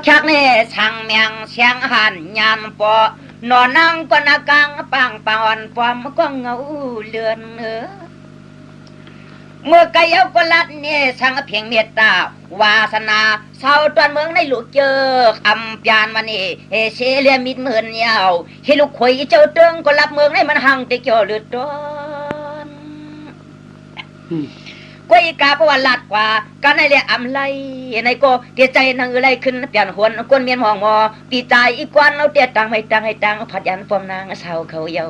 ชักนี่ช่างเมียงเสียงหันยามปอนอนนั่งก็นักกังปังปอนปอมก็เงาเลือนเมื่อไกเอาก็ลัดเนี่ยช่างเพียงเมตตาวาสนาเศร้าตอนเมืองในลูกเจอคำปานมันนี่เชเลียมิดเหมือนยาวให้ลูกข่อยเจ้าเติงก็รับเมืองในมันหังแต่เกี่ยวเลือดร้อนก้อยกาเพราะว่าลัดกว่ากันในเรียอำไลในก็เตียใจนั่งอะไรขึ้นเปลี่ยนหวนกวนเมียนมองมอปีใจอีกวันเอาเตียตังไม่ตังให้ตังผัดยันฟอมนางเศร้าเขาเยา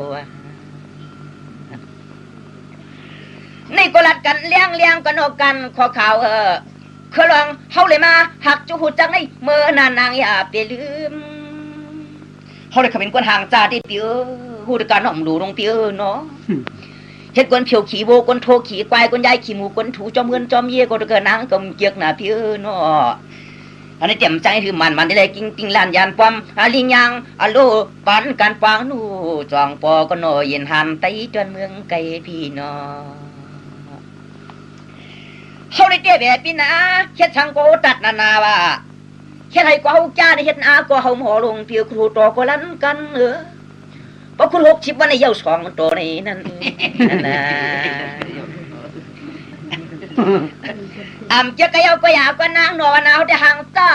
ในก็ลัดกันเลี้ยงกันออกกันขอข่าวคือลองเฮาเลยมาหักจุหุจังในเมื่อนานางอย่าไปลืมเฮาเลยขมิ้นกวนห่างจ่าที่ปีหูดการน้องดูลงปีเนาะเฮ็ดกวนเผียวขี่โบกวนโทขี่ควายกวนยายขี่หมูกวนถูจอมเงินจอมเย่ก็เกินนางกำเกียกหน้าปีเนาะอันนี้เต็มใจคือมันได้กิ้งติ้งลานยานปอมลิงยังอโลปันการฟังนูจองปอก็น้อยเย็นหันไตจนเมืองไกลพี่น้องเฮาได้เตี้ยแบบพี่นะเฮ็ดทางโกตัดนาว่าเฮ็ดให้กว่าเฮาจ้าได้เฮ็ดอาก็เฮาหมอลงเพียครูต่อก็ลั่นกันเพราะคุณ60วันในเย้า2ตัวนี้นั่นน่ะจะกะเย้าก็อยากก็นางนอนเอาแต่ห่างตา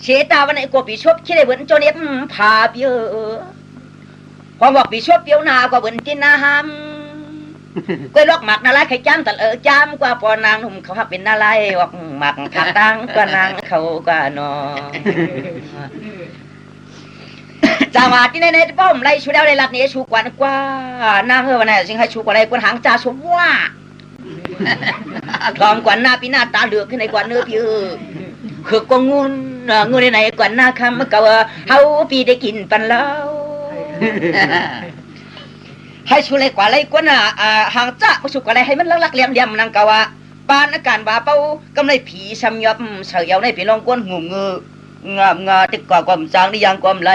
เชตาวันไหนก็ปีชบคิดได้เหมือนโจเน็บพาเปียพอบอกปีชบเปียวนาก็เหมือนจินนาหำก็ลอกหมักนาลายไข่จ้ำแต่จำกว่าปอนางหนุ่มเขาหักเป็นนาลายออกหมักขัดตั้งกว่านางเขาก็นอจังหวะที่ในป้อมไล่ชูแล้วในรัดนี้ชูกว่ากว่านางวันไหนสิงให้ชูกว่าไรกว่าหางจ่าชมว่าทองกว่าหน้าปีหน้าตาเหลือกขึ้นในกว่าเนื้อพี่คือกงุนในไหนกว่าหน้าคำเก่าเฮาปีได้กินปันแล้วให้ชูเลยกว่าไรกว่าน่ะหางจ้ามาชูกว่าไรให้มันลักเลี่ยมนางเก่าปานอาการบาเป้ากำไรผีซ้ำยับเสียวในผีลองก้นงูงาติดกว่าความจางนี่ยังความไร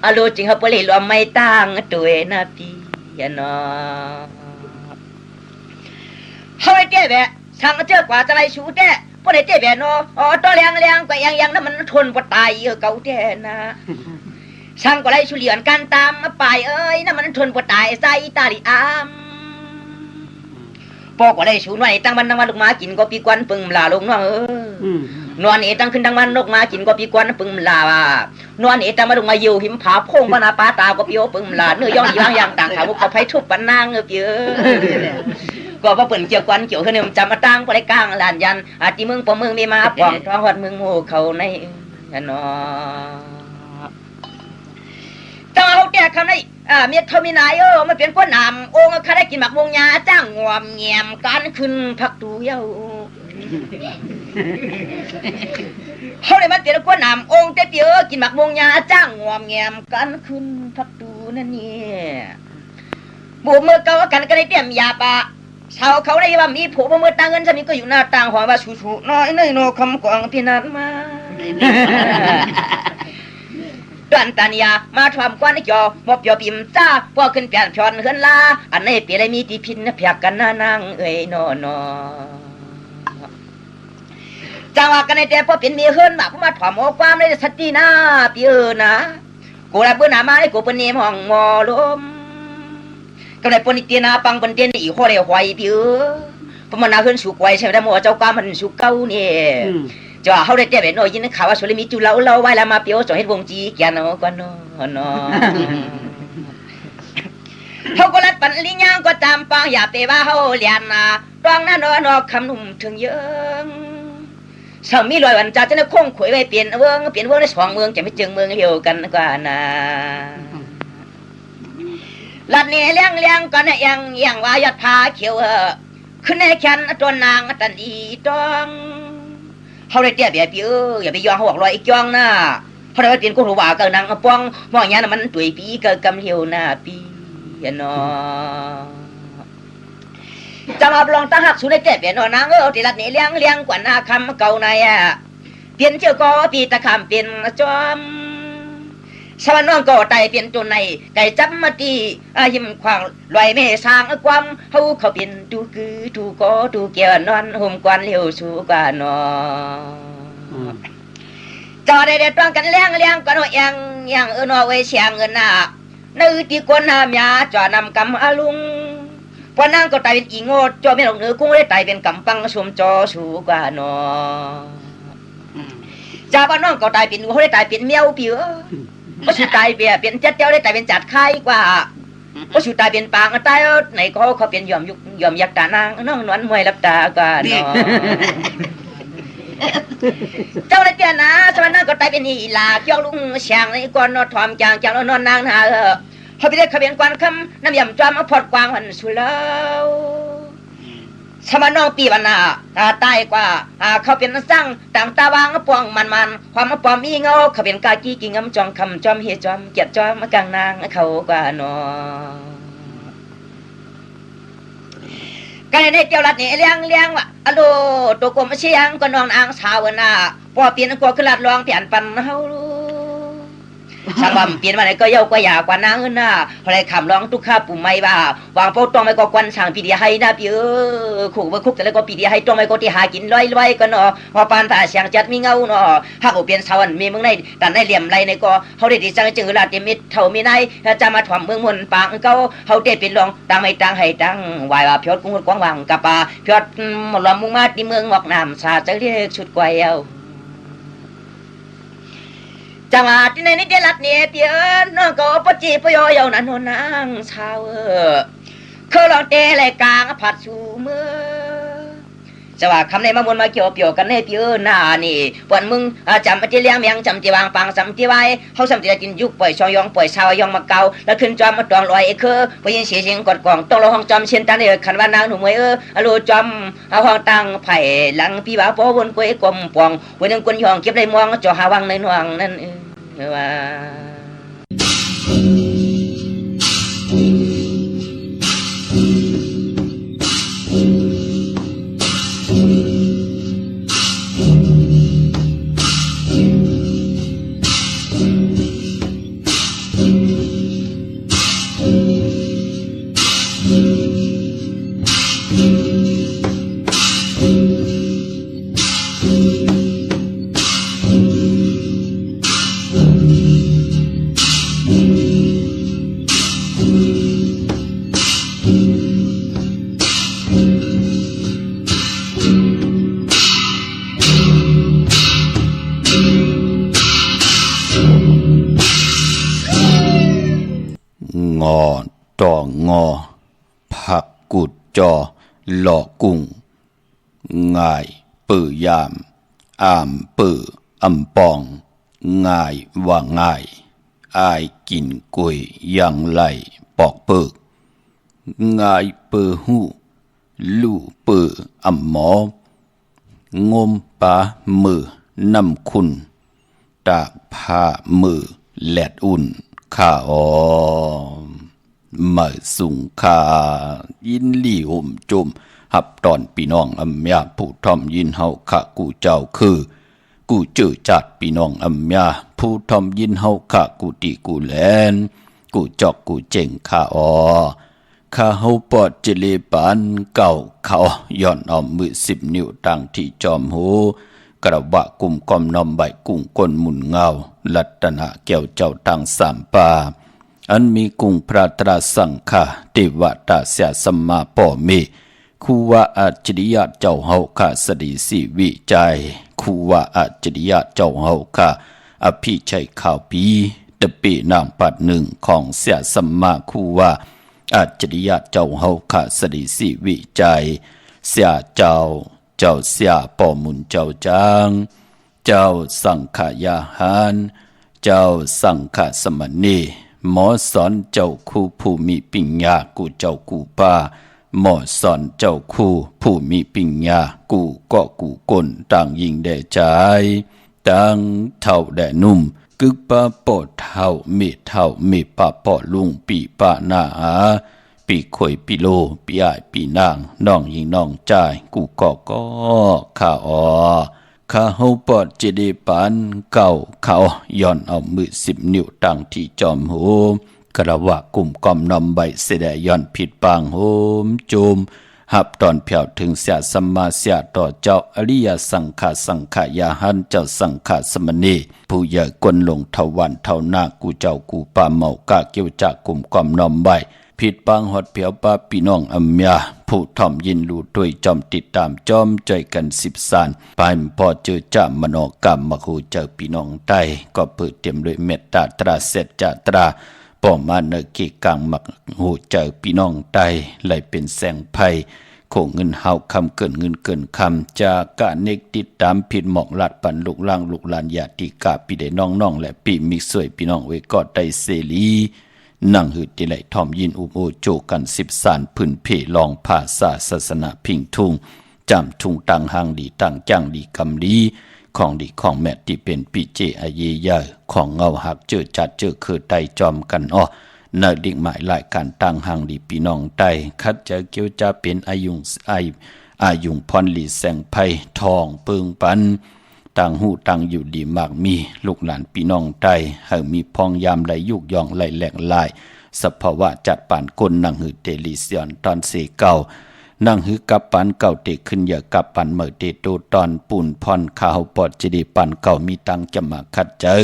อารมณ์จริงครับพอเลยรวมไม่ตั้งตัวนะพี่เนาะเฮ้ยเจ๊แบะช่างเจ้ากว่าจะไรชูแจ๊พวกไหนเจ๊แบะเนาะตัวเลี้ยงก็ยังนั่นมันทนปวดตายเก่าแท้นะช่างก็ไรชูเหลียนกันตามมาไปนั่นมันทนปวดตายใจตาดิอามปอกว่าไรชูหน่อยตั้งมันลูกมากินก็ปีกวนปึงลาลงเนาะนวลเอตั้งขึ้นตั้งมันนกมากินก็ปีกวนปึงลานวลเอตั้งมาลงมาอยู่หิมผาพงปนาปาตาก็ปีโอปึงลาเนื้อย่องอย่างต่างขาบุกเขาไผ่ทุบปันนางเปียก็พอเปิ่นเกี่ยวกันเกี่ยวขึ้นเนี่ยจำมาตั้งก็ได้กลางลานยันอาทิเมืองปอเมืองมีมาปองท้องหอดเมืองโง่เขาในเนาะแต่ว่าเขาแก้คำนี้เมียเขามีนายมันเป็นคนนำองค์เขาได้กินหมักมงยาจ้างงวมเงียมการขึ้นพักดูเย้าเขาเลยมาเตียนคนนำองค์เตี้ยกินหมักมงยาจ้างงวมเงียมการขึ้นพักดูนั่นเนี่ยบุเมื่อเก่ากันก็ได้เตรียมยาปะชาวเขาได้ว่ามีผัวเมื่อต่างเงินจะมีก็อยู่หน้าต่างหอว่าชูน้อยโนคำกวางพี่นันมาดันตานียามาทำกวนจอมอบยอปิมจ้าพอขึ้นเปลี่ยนพรเฮือนลาอันนี้เปลี่ยนมีที่พินเพียกกันนางนอจังว่ากันในแต่พอเป็นมีเฮือนมาพมาถอมเอาความในสตินาเปียนะกูได้เบื่อหน้ามาให้กูเป็นเนมห้องมอลมก็ได้ปนิเตียนาปังเป็นเตียนอีข้อเดียวหอยเปียพมันน่าขึ้นสุกไว้ใช่ไหมแต่หมอเจ้าก้ามันสุกเก้าเนี่ยจ่อเขาได้แต่แบบน้อยยินข่าวว่าสุริมีจุเราไว้แล้วมาเปียวจ่อเฮ็ดวงจีแกนเนาะก็เนาะเขาก็รัดปันลิญางก็ตามปังอย่าเปว่าเขาเลียนนะตองนั้นนอคำนุ่มถึงเยอะสามีลอยวันจ่าจะนึกคงขวยไปเปลี่ยนเมืองใน2เมืองจะไม่เจอเมืองเดียวกันกว่านะลัดนี่เลี้ยงก็เนี่ยยังว่ายอดผาเขียวขึ้นในแขนตัวนางตันดีต้องเขาได้เตี้ยแบบอย่าไปยองเขาบอกลอยอีกยองนะเพราะว่าเตียนกูรู้ว่าก็นางป้องมองอย่างนั้นมันตุยปีก็กำเหี่ยวหน้าปีเนาะจะมาลองตั้งหักสูได้เตี้ยแบบนางที่ลัดนี่เลี้ยงกว่าหน้าคำเก่าในเปลี่ยนเจ้าก็ปีตะคำเปลี่ยนจอมสวรรค์น้องก็ไต่เปลี่ยนตัวในไก่จับมาตียิ้มขวางลอยเมสางความเขาเปลี่ยนดูคือดูก็ดูเกี่ยวนอนห่มกวนเลี้ยวสูกว่านอ จอได้ต้องกันเลี้ยงกันว่ายังนอไว้เสียเงินน่ะนึกที่คนหามยาจอนำกำอาลุงพอนางก็ตายเป็นอีโง่จอไม่หลงเนื้อกุ้งได้ตายเป็นกำปังชมจอสูกว่านอจ่าบ้านน้องก็ตายเป็นเขาได้ตายเป็นเมียวเปี๋อก็สุดตายเปี๋ยเป็นเจ้าเจ้าได้ตายเป็นจัดไข่กว่าก็สุดตายเป็นปางตายไหนเขาเป็นยอมยุกยอมยักตานางน้องนวลมวยรับตากว่านอเจ้าได้เจ้านะสวรรค์ก็ตายเป็นอีลาเกี่ยวลุงเชียงในก่อนนอทอมจางนอนนางนาเขาไปได้ขบวนกวนคำน้ำยำจอมพอดกวางหันสุแล้วสมานองปีวันนาตายกว่าเขาเป็นสร้างต่างตาวางปวงมันความปอมมีเงาเขาเป็นกากีกิงจอมคำจอมเฮจอมเกียรจอมกลางนางเขากว่านอกันในเจ้าลัดนี่เลี้ยงว่ะอโลตัวกลมเชียงก็นอนอ่างสาวนาพอเปลี่ยนกลัวขึ้นลัดรองเปลี่ยนปันเฮาสามวันเปลี่ยนมาไหนก็เย้ากว่าอยากกว่านางน่ะพอได้คำร้องทุกข้าปุ่มไม่ว่าวางโป๊ตองไม่ก็ควันสั่งปีเดียให้นะพี่ขู่ว่าคุกแต่แล้วก็ปีเดียให้ตองไม่ก็ที่หากินร้อยก็เนาะพอปานผ่าเสียงจัดมีเงาเนาะหากเปลี่ยนสวรรค์มีเมืองในแต่ในเหลี่ยมไรในก็เขาได้ดีจังจือลาเตมิดเท่ามีในจะมาถ่วมเมืองมนปางเขาเขาได้เป็นรองตังไม่ตังให้ตังวายว่าพิอดกุ้งกวางวังกับปลาพิอดหมดลำมุ่งมาที่เมืองงอกน้ำสาจะเรียกชุดกวยเอาจังหวะที่ในนี้เดลัดเนี่ยเปียน้องก็ปจีปยอยาวนั้นนางชาวเขาลองเตะไหลกลางผัดชูมือจังหวะคำในมามนมาเกี่ยวเปียวกันในเปียหน้านี่ปวนมึงจำปฏิเลี้ยงเมียงจำจีวางปังจำจีไว้เขาจำจีกินยุกปล่อยชอยองปล่อยชาวยองมาเกาแล้วขึ้นจอมมาตองลอยพยินเสียเสียงกอดกล่องต้องเราห้องจอมเช่นตันเนี่ยขันว่านางหนุ่มเอรูจอมเอาห้องตั้งไผ่หลังพี่บ่าวปวนกวยกลมปองวันนึงกุนยองเก็บได้มองจ่อหาวังในหน่วงนั่นว่าต่องอผักกุดจอหลอกกุ้งง่ายปื้อยามอ่ามปื้ออำปองง่ายว่าง่ายอายกินกุยยังไหลปอกเปิกง่ายปื้อหูลู่ปื้ออำหมองมปามือนำคุณตากผ้ามือแหลดอุ่นข้าอมาสุงคายินลี่ห่มจุมหับตอนพี่น้องอำยาผู้ทอมยินเฮาขะกูเจ้าคือกูเจอจัดพี่น้องอำยาผู้ทอมยินเฮาขะกูติกูแลนกูจอกกูเจ๋งข้าข้าเฮาปอดเจเลปานเก่าเขาย้อนเอามือ10 นิ้วตั้งที่จอมหูกระบะกุ่มกอมนอมใบกุ้งก้นหมุนเงาลัตนะแก้วเจ้าตั้ง3 ป่าอันมีกุงพระตราสังฆาเทวตาเสียสัมมาป่อเมคูว่าอัจฉริยะเจ้าเฮาข้าสดีสิวิจัยคูว่าอัจฉริยะเจ้าเฮาข้าอภิชัยข่าวปีตะปีนางปัด1ของเสียสัมมาคูว่าอัจฉริยะเจ้าเฮาข้าสดีสิวิจัยเสียเจ้าเสียป่อมุนเจ้าจางเจ้าสังขยาหารเจ้าสังฆสมณีหมอสอนเจ้าคู่ผู้มีปัญญากูเจ้ากูป้าหมอสอนเจ้าคู่ผู้มีปัญญากูก็กูก้นต่างยิงแด่ใจต่างเท่าแด่นุ่มกึกป้าปอดเท่ามีป้าปอลุงปีป้าหน้าปีข่อยปีโลปีอ้ายปีนางน้องยิงน้องจ่ายกูก็ข้าข้าเฮาปอดเจดีปานเก่าเขาย้อนเอามือ10 นิ้วตั้งที่จอมหูกระว่ากุ่มกอมนำใบเสดย้อนผิดปางโหมโจม หับตอนเพียวถึงเสียสัมมาเสียต่อเจ้าอริยสังฆาสังขายาหันเจ้าสังฆาสมณีผู้ใหญ่กวนลงเทวันเท่าหน้ากูเจ้ากูป่าเมากะเกี่ยวจากกลุ่มความนอมใบผิดปังหดเพียวป้าพี่น้องอัมยาผู้ถ่อมยินรู้ด้วยจอมติดตามจอมใจกัน10 สานไปพอเจอจ่ามโนกรรมมาคูเจอพี่น้องใต้ก็เปิดเต็มด้วยเมตตาตราเสจตราป้อมมาเนกิกังมักหูเจอพี่น้องใต้ไหลเป็นแสงไพ่โคงเงินเฮาคำเกินเงินเกินคำจากกะเนกติดตามผิดหมอกลัดปันลูกล่างลูกหลานญาติกาพี่ได้น้องๆและปีมิสวยพี่น้องไว้กอดได้เสรีนั่งหืดที่ไหลทอมยินอุโมโจกัน10 สานพื้นเพลองภาษาศาสนาพิงทุ่งจำทุ่งตังหางดีตังจ้างดีกำดีของดีของแม่ที่เป็นปีเจอาเยยาของเงาหักเจอจัดเจอคือไตจอมกันอ้อเนดิ่งหมายหลายการตังหางดีพี่น้องไตคัดเจอเกี่ยวจะเป็นอายุงพรหลีแสงไพ่ทองเปิงปันต่างหูต่างอยู่ดีมากมีลูกหลานพี่น้องไตให้มีพองยามไหลยุกยองไหลแหลกลายสภาวะจัดป่านก้นนั่งหือเตลิเซียนตอนเสเก่านั่งหือกับปันเก่าเตขึ้นอย่ากับปันเมื่อเตโตตอนปุ่นพรข้าวปอดจิดีปันเก่ามีตังจะมาคัดเจอ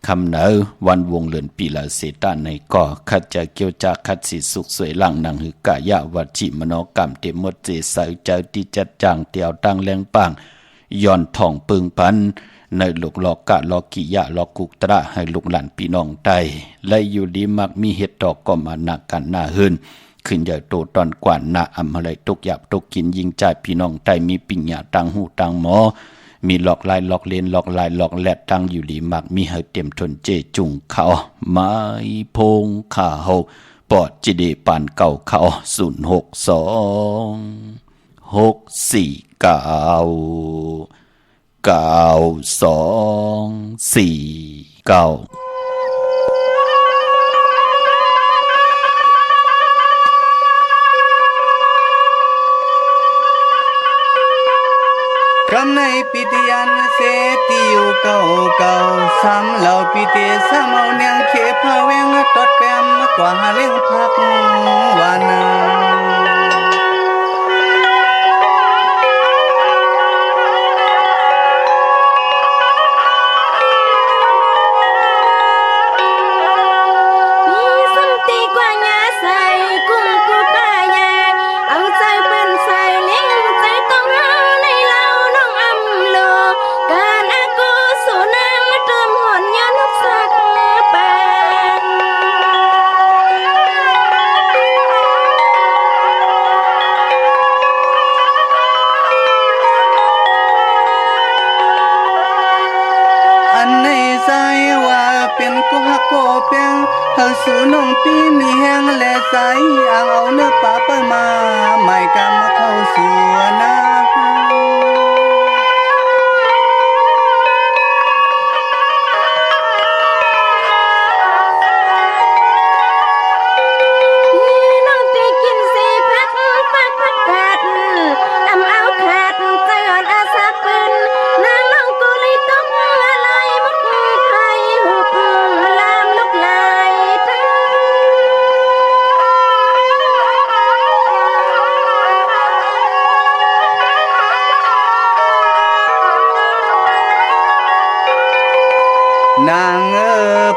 คำเนอวันวงเลือนปีละเสตาในก่อคัดจะเกี่ยวจากคัดสีสุขสวยหลังนั่งหือกายะวัจิมโนกรรมเตมดเจสายเจ้าที่จัดจางเตียวตั้งแรงปังย้อนทองปึงปันในลูกหลอกกะหลอกกิยะหลอกกุกตระให้ลูกหลานพี่น้องไตและอยู่ดีมักมีเห็ดดอกก็มาหนักกันหน้าหืนขึ้นใหญ่โตตอนกว่าหน้าอำอะไรตกหยาบตกกินยิงใจพี่น้องไตมีปิญญาตังหูตังหมอมีหลอกลายหลอกเลนหลอกลายหลอกแหลดตังอยู่ดีมักมีให้เต็มทนเจจุงเขาไม้พงข่าเฮาปอดจิเดปานเก่าเขา062 649 คำในปิติยันเสติอยู่เก่าเก่าซ้ำเหล่าปิเตซ้ำเอาเนียงเขพาเวงตดแปมกว่าเลี้ยงพักวานาสู่น้องปีมีแห้งและใสอ่างเอาเนื้อป่าเปิ้ลมาหมายกำมาเข้าสู่นา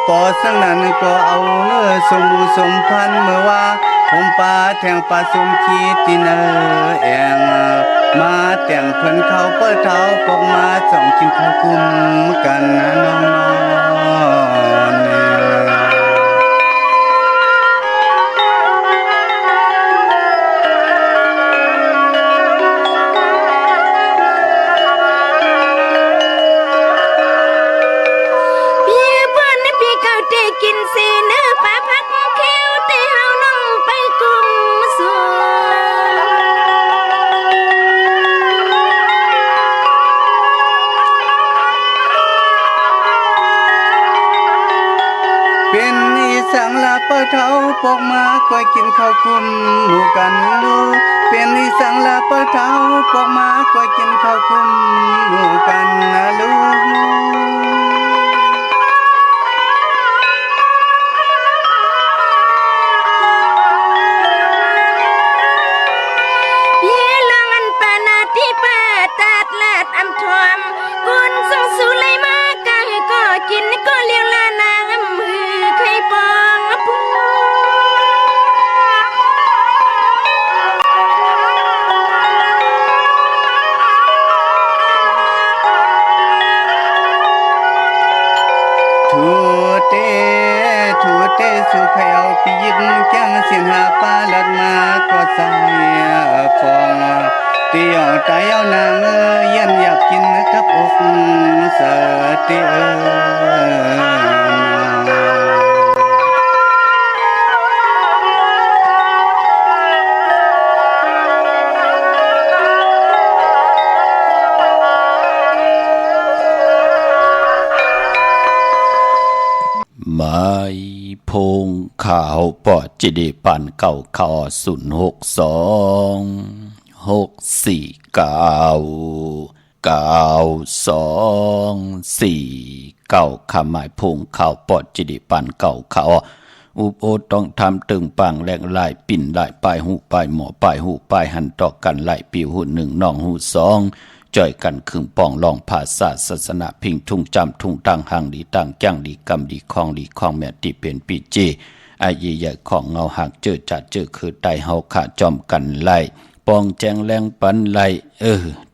ปอสังนั้นก็เอาเนื้อสมบูสมพันเมื่อว่าผมป่าแทงป่าสมขีติเนอแองมาแต่งเพิ่นเขาเปิดเท้าปกมาส่องกินข้าวกุมกันน้องสังลาเปิดเท้าปกมาคอยกินข้าวคุมหมู่กันลูกเป็นนิสังลาเปิดเท้าปกมาคอยกินข้าวคุมหมู่กันนะลูก อมกุนส่งสู่เลยมากะให้ก็กินก็เลี้ยงลานางมือใครปองผู้ทูเตสุขเอาปียิบแก้งเสียงหาปาลัดมาก็ใส่ฟองตีเอาใจเอานางเย็นอยากกินกับอกเสเตไม้พงข่าวปอจิดีปันเก่าข่าว062-649-9249คำหมายพงข่าวปอจิดีปันเก่าข่าวอุปโอต้องทำตึงปังแหลกลายปิ่นลายปลายหูปลายหมอปลายหูปลายหันต่อกันลายปิวหูหนึ่งน้องหูสองจ่อยกันขึงป่องลองภาษาศาสนาพิงทุ่งจำทุ่งตังหังดีตังจ้างดีกำดีคองดีคองแม่ติเป็นปีเจอาเยใหญ่ของเงาหักเจอจัดเจอคือไตเฮาขาจอมกันไล่ปองแจงแรงปันไล่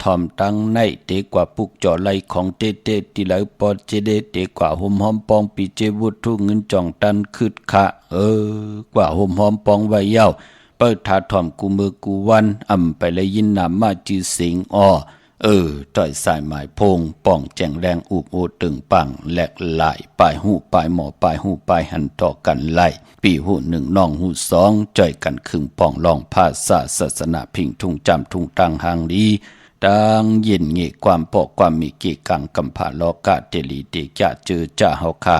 ทอมตังในเตกว่าปุกจ่อไล่ของเตติไหลปอเจเดเตกว่าหอมหอมปองปีเจวุฒทุเงินจ่องตันคืดขะกว่าหอมหอมปองไว้เย้าเปิดถาทอมกูมือกูวันไปเลยยินนามมาจือสิงต่อยสายหมายพงป่องแจงแรงอุบโอตึงปังแหลกหลายปลายหูปลายหมอปลายหูปลายหันต่อกันไล่ปีหูหนึ่งน้องหูสองจ่อยกันขึงป่องลองภาษาศาสนาพิงทุ่งจำทุ่งตังหางดีดังเย็นเงะความปอกความมีเกกังกำผาลอกะเตลีเตจะเจอจ่าเฮาค่ะ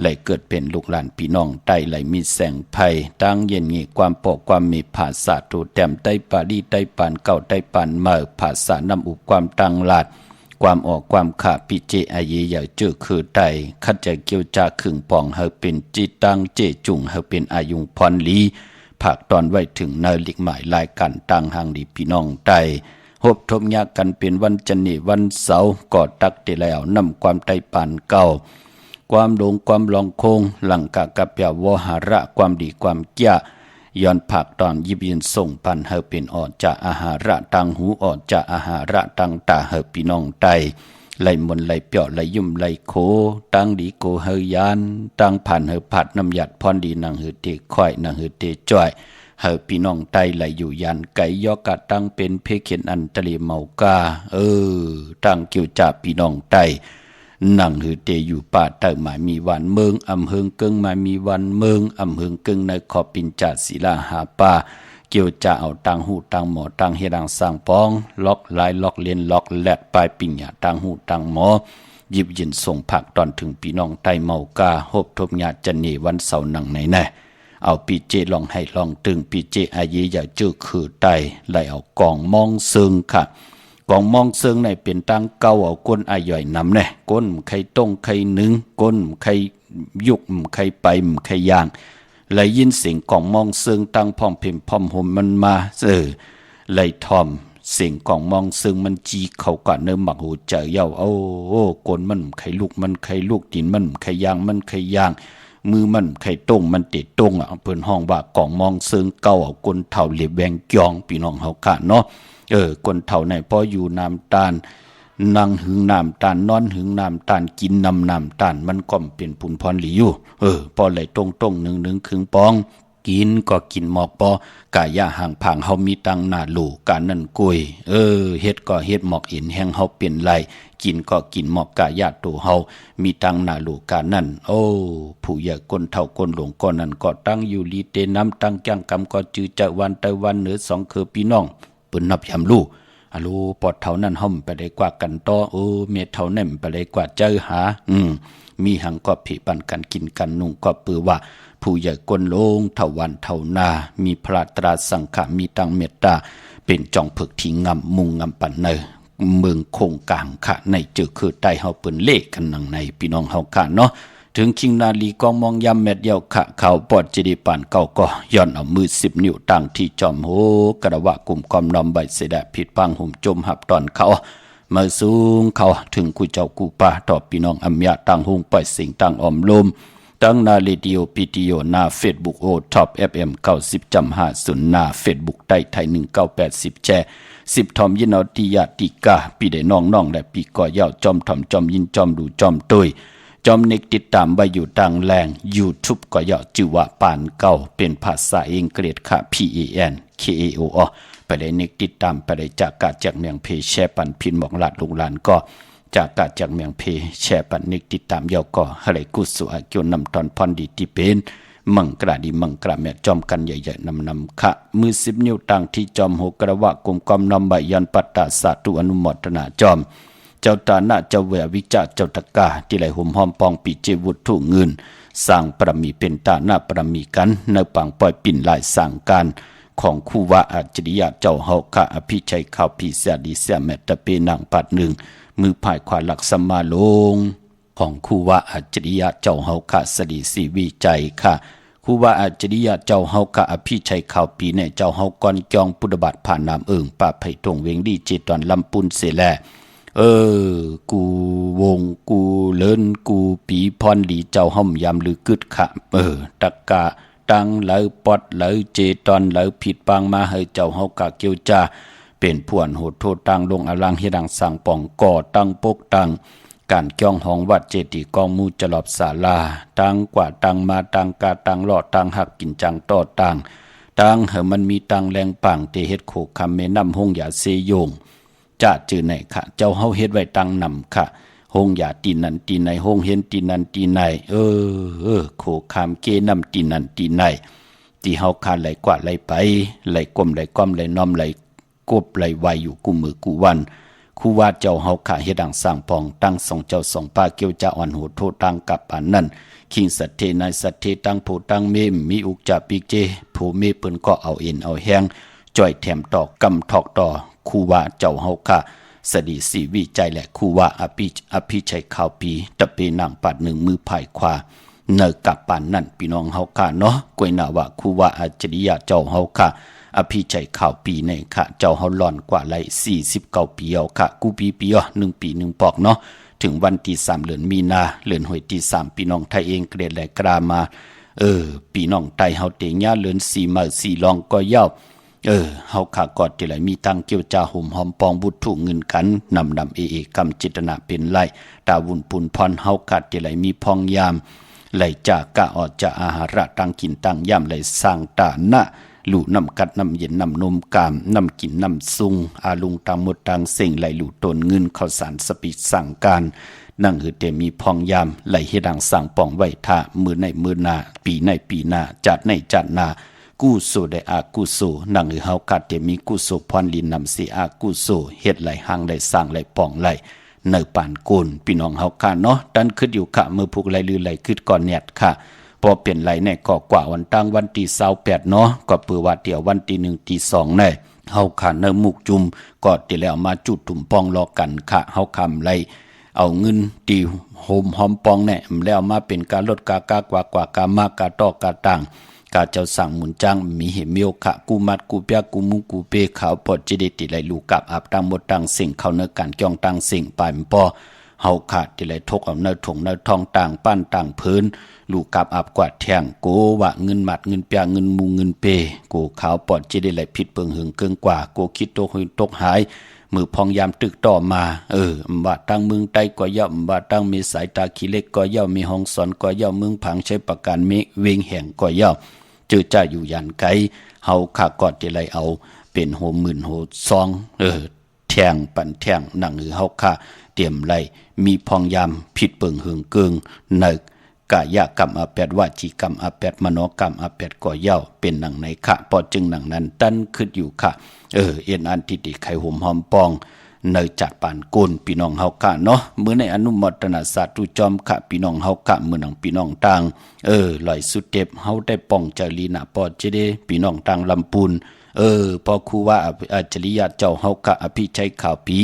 ไหลเกิดเป็นลูกหลานพี่น้องใต้ไหลมีแสงไผ่ตั้งเย็นเงความปอกความมีภาษาตูแต้มใต้ปาดีใต้ปานเก่าใต้ปานเมื่อภาษานำอุบความตังหลาดความออกความขาปิเจอาเยอย่าเจอคือไตขัดใจเกี่ยวจาขึงปองเฮาเป็นจิตังเจจุงเฮาเป็นอายุงพรลีภาคตอนไว้ถึงเนลิกหมายลายกันตังหางดีพี่น้องใต้หบทมยากันเป็นวันจันทร์วันเสาร์กอดตักเตแล้วนำความใต้ปานเก่าความหลงความลองคงหลังกะกับยาวหาระความดีความเกี้ยย้อนผักตอนยิบยินส่งปันเฮาเป็นออกจากอาหาระตังหูออกจากอาหาระตังตาเฮาพี่น้องไตไหลมนไหลเปียวไหลยุ่มไหลโคตังดีโกเฮยานตังผ่านเฮาผัดน้ำหยัดพรดีนางเฮเตค่อยนางเฮเตจ้อยเฮาพี่น้องไตไหลอยู่ยันไก่ยอกะตังเป็นเพเข็นอันตะเลเมากาตังเกี่ยวจากพี่น้องไตนั่งหือเตอยู่ป่าเติมหมายมีวันเมืองอำเฮงเกิงหมายมีวันเมืองอำเฮงเกิงในขอปินจัดศิลาหาป่าเกี่ยวจะเอาตังหูตังหมอตังเฮดังสร้างปองล็อกลายล็อกเลียนล็อกแลดปลายปิญญาตังหูตังหมอยิบยินส่งผักตอนถึงพี่น้องไตเมากาหบทบญาจันนีวันเสาร์นังไหนแน่เอาปีเจลองให้ลองตึงปีเจอาเยอย่าเจอคือไตไหลเอากองมองซึงค่ะกองมองเซิงในเป็นตังเก่าเอาก้นอาย่อยนำแน่ก้นไข่ต้งไข่นึ่งก้นไข่ยุกไข่ไปไข่ย่างไหลยินเสียงกองมองเซิงตังพร้อมเพ่มพร้อมห่มมันมาไหลทอมเสียงกองมองเซิงมันจีเข้ากันเนื้อหมักหูเจอเย้าก้นมันไข่ลูกมันไข่ลูกดินมันไข่ย่างมันไข่ย่างมือมันไข่ต้งมันเตะต้งเพิ่นห้องว่ากองมองเซิงเก่าเอาก้นเท่าเหลียบแวงจองพี่น้องเฮาค่ะเนาะคนเท่าในพออยู่น้ำตาลนั่งหึงน้ำตาลนอนหึงน้ำตาลกินน้ำตาลมันก็เป็นผุนพรหลีอยู่พอไหลตรงหนึ่งครึ่งปองกินก็กินหมอกปอกายาห่างผางเฮามีตังหน้าลูการนั่นกุยเฮ็ดก็เฮ็ดหมอกเห็นแห้งเฮาเปลี่ยนไหลกินก็กินหมอกกายาตัวเฮามีตังหน้าลูการนั่นผู้ใหญ่คนเฒ่าคนหลวงก็นั่นก็ตั้งอยู่ลีเตน้ำตั้งจ้างกำก็จือจะวันแต่วันเหนือสองคือพี่น้องเปิ้นนับยำลูปอดเท่านั้นห่มไปได้กว่ากันต่อเมเท่านั้นไปได้กว่าเจอหามีหังก็ผีปันกันกินกันนุ่งก็ปือว่าผู้ใหญ่กวนลงเท่าวันเท่านามีพระตราสังฆามีตังเมตตาเป็นจองผึกที่งำมุงงำปันเนอเมืองคงกลางค่ะในเจอคือใต้เฮาเปิ้นเลขกันนังในพี่น้องเฮาค่ะเนาะถึงคิงนาลีกองมองยำเม็ดเดียวขะเขาปอดจิดีปานเก่าก็ย้อนเอามือ10 นิ้วตั้งที่จอมโหกระวะกลุ่มกอมนอมใบเสดผิดปังหุ่มจมหับตอนเขา มาสูงเขาถึงกูเจ้ากูป่าต่อพี่น้องอำยาต่างหงปล่อยสิ่งต่างอมลมตั้งนาเรดิโอพีทีโอหน้าเฟซบุ๊กโอท็อป FM 90.50หน้าเฟซบุ๊กได้ไทย1980แชร์10ทอมยินเอาติยาติกาปีได้น้องๆและปีก่อยาวจอมทอมจอมยินจอมดูจอมตุยจอมเน็กติดตามไว้อยู่ต่างแรง YouTube ก็ยาวจื่อว่าปานเก่าเป็นภาษาอังกฤษค่ะ PANKAO ไปได้เน็กติดตามไปได้จากกาจากเมียงเพแชร์ปันพินบอกลาดลุงหลานก็จากกาจากเมียงเพแชร์ปันเน็กติดตามยาวก็อะไรกุศลเกี่ยวนำตอนพรดีที่เป็นมังกราดีมังกราแม่จอมกันใหญ่ๆนำค่ะมือ10 นิ้วต่างที่จอมโหกระวะกลมกอมนำใบยันปัตตาสาธุอนุโมทนาจอมเจ้าตาหน้าเจ้าแววิจาเจ้าตะกาที่ไหลห่มหอมปองปีเจวุฒุเงินสร้างประมีเป็นตาหน้าประมีกันในปังปล่อยปิ่นลายสร้างการของคู่วะอัจฉริยะเจ้าเฮาคะอภิชัยข้าวพีเสียดีเสียแมตะเปนังปัดหนึ่งมือภายขวาหลักสมาลงของคู่วะอัจฉริยะเจ้าเฮาคะสดีสีวิจัยค่ะคู่ว่าอัจฉริยะเจ้าเฮากะอภิชัยข่าวปีในเจ้าเฮาก่อนจองปุถบาทผ่านน้ำป่าไผ่ทงเวงดีเจตอนลำปุนเสแลกูวงกูเลินกูปีพรหลีเจ้าห้อมยามลือกึดขะตะกะตังไหลปอดไหลเจตอนไหลผิดปางมาให้เจ้าเฮากะเกียวจ้าเป็นผวนโหดโทษตังลงอลังเฮดังสั่งป่องก่อตังปกตังการจ้องห้องวัดเจดีย์กองมูจลอบศาลาตังกว่าตังมาตังกาตังหลอดตังหักกินจังต่อตังตังเหมันมีตังแรงปังเตเฮ็ดโขคำเมน้ำหงยาเซโยงจะจือไหนค่ะเจ้าเฮาเฮ็ดไว้ตังนำค่ะหงยาตีนันตีไหนหงเห็นตีนันตีไหนโขคำเกน้ำตีนันตีไหนที่เฮาคาไหลกว่าไหลไปไหลกลมไหลก้อมไหลน้อมไหลกบไหลไวอยู่กูมือกูวันคู่ว่าเจ้าเฮาขาเฮ็ดดังสร้างปองตั้งสองเจ้าสองป้าเกี่ยวจะอ่อนโหดโทษตังกับปานนั้นคิงสัตเทนายสัตเทตั้งโพตั้งเมมมีอุกจะปิกเจผู้เมเปิ้นก็เอาเอ็นเอาแห้งจ่อยแถมต่อกำทอกต่อคู่ว่าเจ้าเฮาขาสดีสีวิจัยและคู่ว่าอภิชัยข่าวปีตะเปนางปัดหนึ่งมือภายขวาเนกับปานนั้นพี่น้องเฮาขาเนาะกวยหน้าว่าคู่ว่าอัจฉริยะเจ้าเฮาขาอภิชัยข่าวปีในค่ะเจ้าเฮาหลอนกว่าไหล49 ปีเอาค่ะกูปี1 ปี1ปอกเนาะถึงวันที่3เดือนมีนาเดือนหวยที่3พี่น้องไทยเองเกรดและกรามาพี่น้องไทยเฮาเตญาเดือน4มา4ลองก็ยาวเฮาขากอดที่ไหลมีตังเกี่ยวจาห่มหอมปองบุตรถูกเงินกันนำคำจิตนาเป็นไล่ตาวุ่นปุนพรเฮาขาดที่ไหลมีพองยามไหลจากกะออดจะอาหาระตังกินตังย่ำไหลสร้างตาหน้าลู่น้ำกัดน้ำเย็นน้ำนมกามน้ำกินน้ำซุงอาลุงตามหมดตังเส่งไหลลู่ตนเงินข้าวสารสปิดสั่งการนั่งหือเตมีพองยามไหลเฮดังสั่งป่องไว้ท่ามือในมือนาปีในปีนาจัดในจัดนากู้โซได้อากู้โซนั่งหือเฮากัดเตมีกู้โซพรลินนำเสียอากู้โซเฮ็ดไหลหางไหลสร้างไหลป่องไหลเนป่านโกนพี่น้องเฮาค่ะเนาะดันขึ้นอยู่ค่ะมือผูกไหลลือไหลขึ้นก่อนแนดค่ะพอเปลี่ยนไหลในก็กว่าวันตั้งวันที่28เนาะก็เปือว่าเดี๋ยววันที่1ที่2ได้เฮาขาเนมุกจุมก็ที่แล้วมาจุดตุ่มปองรอกันค่ะเฮาคำไหลเอาเงินตีโฮมหอมปองเนี่ยแล้วมาเป็นการลดกากากว่ากามากาตอกาต่างกาเจ้าสั่งหมุนจ้างมีเหมียวขะกูมัดกูเปียกูมุงกูเปขาวปอดจิเดติไหลลูกกับอาบตังหมดตังสิ่งเข้าเนื้อการจ้องตังสิ่งปลายมปอเฮาขาดที่ไหลทกเอาเนื้อถงเนื้อทองต่างปั้นต่างพื้นลูกกับอาบกวาดแทงโกว่าเงินหมัดเงินเปียเงินมูเงินเปโกขาวปอดจิเดไหลผิดเปิงหึงเกินกว่าโกคิดตกหึงตกหายมือพองยามตึกต่อมาว่าตั้งเมืองใต้ก็ย่อมว่าตั้งมีสายตาขี้เล็กก็ย่อมมีห้องสอนก็ย่อมเมืองผังใช้ประการเมเวงแห่งก็ย่อมเจอจ่าอยู่ยันไกเฮาขากอดที่ไหลเอาเป็นโหมื่นโหซองแทงปั่นแทงหนังหือเฮาขาเตรียมไหลมีพองยามผิดเปิงหึงเกิงนึกกายกรรมอาแปดวาจีกรรมอาแปดมโนกรรมอาแปดก่อเย้าเป็นหนังในขะพอจึงหนังนั้นตั้นขึ้นอยู่ค่ะเอ็นอันทิติไข่ห่มหอมปองในจัดปานโกนพี่น้องเฮาค่ะเนาะมื้อในอนุโมทนาสาธุจอมค่ะพี่น้องเฮาค่ะมื้อนังพี่น้องต่างลอยสุดเต็บเฮาได้ป้องใจลีนะปอเจเดพี่น้องต่างลำปูนพอครูว่าอัจฉริยะเจ้าเฮาค่ะอภิชัยข่าวปี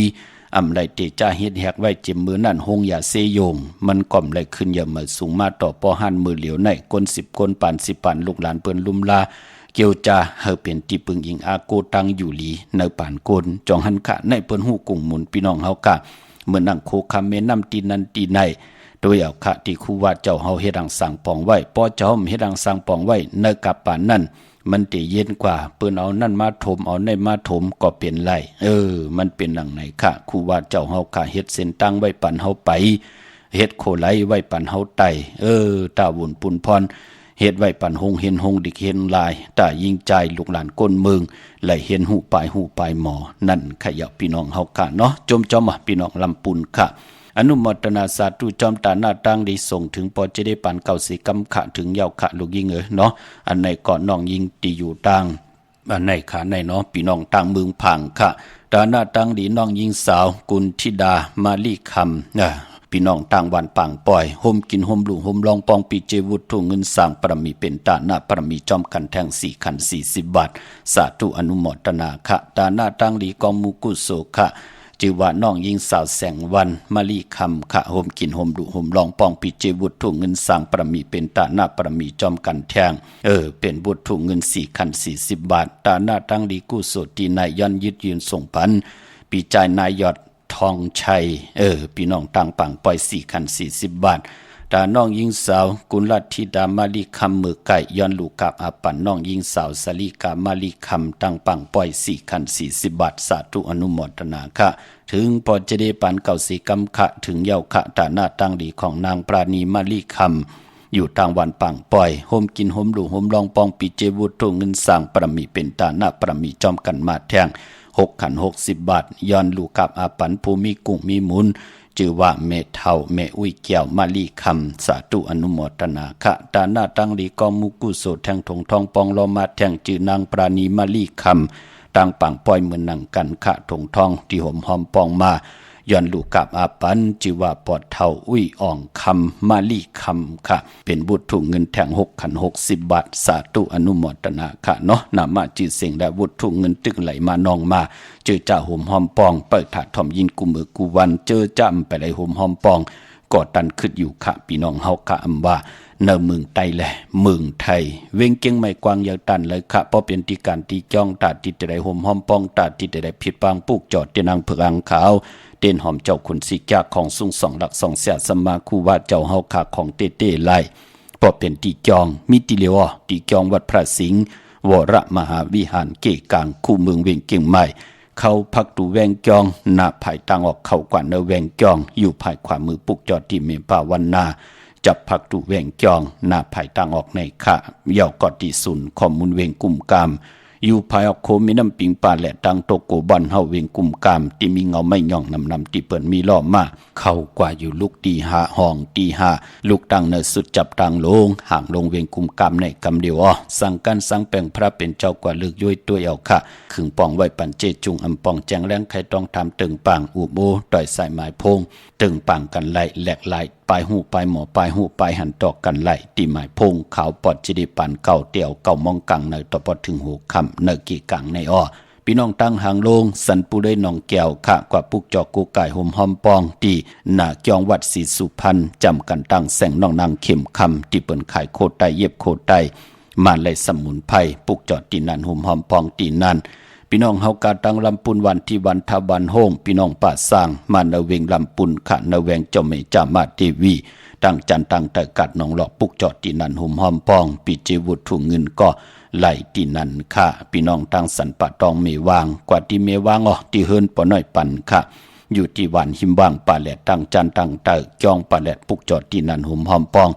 อำไลเตจ้าเฮ็ดแฮกไว้เจ็มมือนั่นหงอย่าเซโยงมันก่อมไหลขึ้นอย่ามาสูงมาต่อปอหันมือเหลียวในก้น10ก้นปาน10ปานลูกหลานเปิ้นลุมลา เกี่ยวจะเฮาเป็นที่ปึงยิงอาโกตังอยู่หลีในป่านโกนจองหันขะในเปิ้นฮู้กุ่งหมุนพี่น้องเฮากะเมื่อนั่งโคคำแม่น้ำตีนันตีในโดยเอาคะที่ครูว่าเจ้าเฮาเฮ็ดดังสั่งปองไว้ป้อเจ้าเฮ็ดดังสั่งปองไว้ในกับป่านนั้นมันจะเย็นกว่าเปิ้นเอานั่นมาถมเอาในมาถมก็เป็นไรมันเป็นดังไหนคะครูว่าเจ้าเฮากะเฮ็ดเส้นตั้งไว้ปันเฮาไปเฮ็ดโคไหลไว้ปันเฮาไตตาวุ่นปุนพรเฮ็ดไว้ปันหงเห็นหงดิกเห็นลายตายิงใจลูกหลานก้นเมืองไหลเห็นหูปลายหมอนั่นขยะพี่น้องเฮากะเนาะจมจอมพี่น้องลำปุนค่ะอนุโมทนาสาธุจอมตาหน้าตั้งได้ส่งถึงปอจะได้ปันเก่าสิกำขะถึงยาวขะลูกยิงเนาะอันในเกาะน้องยิงตีอยู่ตั้งอันในขาในเนาะพี่น้องตั้งเมืองพังค่ะตาหน้าตั้งดีน้องยิงสาวกุลธิดามาลีคำพี่น้องต่างวันปังปล่อยห่มกินห่มหลู่ห่มลองปองปีเจวุฒเงินสร้างปรมีเป็นตาหน้าปรมีจอมกันแทง4คัน40 บาทสาธุอนุโมทนาค่ะตาหน้าตั้งดีกองมุกุโสค่ะจือว่าน้องยิงสาวแสงวันมาลีคำค่ะห่มกินห่มดุห่มลองปองปีเจวุฒเงินสร้างปรมีเป็นตาหน้าปรมีจอมกันแทงเป็นบุตรเงิน4คัน40 บาทตาหน้าตั้งดีกุโสตีนายย้อนยืดยืนส่งพันปีใจนายยอดทองชัยพี่น้องต่างปังปล่อย4คัน40 บาทตาน้องยิงสาวกุลธิดามาลีคำมือไก่ย้อนลูกกับอาปันน้องยิงสาวสลีกามาลีคำต่างปังปล่อย4คัน40 บาทสาธุอนุโมทนาค่ะถึงปอจะได้ปันเก่าสีกำขะถึงเยาวขะตาหน้าตั้งดีของนางปราณีมาลีคำอยู่ต่างวันปังปล่อยห่มกินห่มหลู่ห่มลองปองปีเจวุฒเงินสร้างปรมีเป็นตาหน้าปรมีจอมกันมาแทง6คัน60 บาทย้อนลูกกับอาปันภูมิกุ้งมีมุนจือว่าเมเท่าเมอุ้ยเกี่ยวมาลีคำสาธุอนุโมทนาค่ะตาหน้าตั้งลีกองมุกุโสแทงทงทองปองลอมาแทงจือนางปราณีมาลีคำต่างปังปล่อยเหมือนนังกันค่ะทงทองที่ห่มหอมปองมาย้อนลูกกับอาปันจือว่าปอดเท่าอุ้ยอ่องคำมาลีคำค่ะเป็นบุตรถูกเงินแทง6คัน60 บาทสาธุอนุโมทนาค่ะเนาะนามาจือเสียงและบุตรถูกเงินตึกไหลมานองมาเจอจ่าห่มหอมปองเปิดถาดทอมยินกุมือกูวันเจอจ้ำไปไหลห่มหอมปองกอดตันขึ้นอยู่ค่ะพี่น้องเฮาค่ะอำว่าเนอเมืองไตแหละเมืองไทยเวงเกียงไม่กวางยาวตันเลยค่ะเพราะเป็นที่การที่จ้องตาติดได้ห่มหอมปองตาติดได้ผิดปางปุกจอดเตนางเผืองขาวเต้นหอมเจ้าขุนสีแก่ของสุง2 หลัก 2 เสียสมาคูว่าเจ้าเฮาขาของเต้ไล่เพราะเป็นที่จองมิติเลวที่จองวัดพระสิงห์วรมหาวิหารเกกางคู่เมืองเวียงเกียงใหม่เข้าพักตูแวงจองหน้าภายต่างออกเข้ากว่าเนแวงจองอยู่ภายขวามือปุกจอดที่เมปาวันนาจับพักตูแวงจองหน้าภายต่างออกในค่ะเยาวกอดที่สุนข้อมูลเวงกลุ่มกามอยู่ภายออกโคมีน้ำปิงป่าและตังโตโกบอนเฮาเวงกุมกามที่มีเงาไม่ย่องนำที่เปิ่นมีล้อมมาเข้ากว่าอยู่ลูกตีหาห้องตีหาลูกตังเนสุดจับตังลงห่างลงเวงกุมกามในกำเดียวสั่งการสั่งแปลงพระเป็นเจ้ากว่าลึกย้อยตัวเอาค่ะขึงปองไว้ปันเจจุงอำปองแจงแรงใครต้องทำตึงปังอุโบต่อยสายหมายพงตึงปังกันไหลแหลกไหลปลายหูปลายหมอปลายหูปลายหันตอกกันไหลตีหมายพงขาวปอดจิดิปันเก่าเตี่ยวเก่ามองกังในตอปอดถึงหูคำเนกีกังในพี่น้องตั้งหางลงสันปูได้นองแก้วขะกว่าปุกจอกกูไก่ห่มหอมปองตีหน้าจองวัดศรีสุพรรณจำกันตั้งแสงน้องนางเข็มคำที่เปิ้นขายโคไตเย็บโคไตมาเลยสมุนไพรปุกจอดตีนันห่มหอมปองตีนันพี่น้องเฮากาตังลำปุนวันที่วันทบันโฮงพี่น้องป่าสร้างมาเนเวงลำปุนขะเนแวงเจ้าเมจามาเทวีตั้งจันตั้งแต่กัดน้องหลอกปุกจอดตีนันห่มหอมปองปีเจวุฒถุงเงินก็ไหลตีนันค่ะพี่น้องตั้งสันปะตองเมวางกว่าที่เมวางที่เฮิรนปอน้อยปันค่ะอยู่ที่วันหิมว่างป่าแหลดตั้งจันตั้งแต่จองป่าแหลดปุกจอดตีนันห่มหอมปอง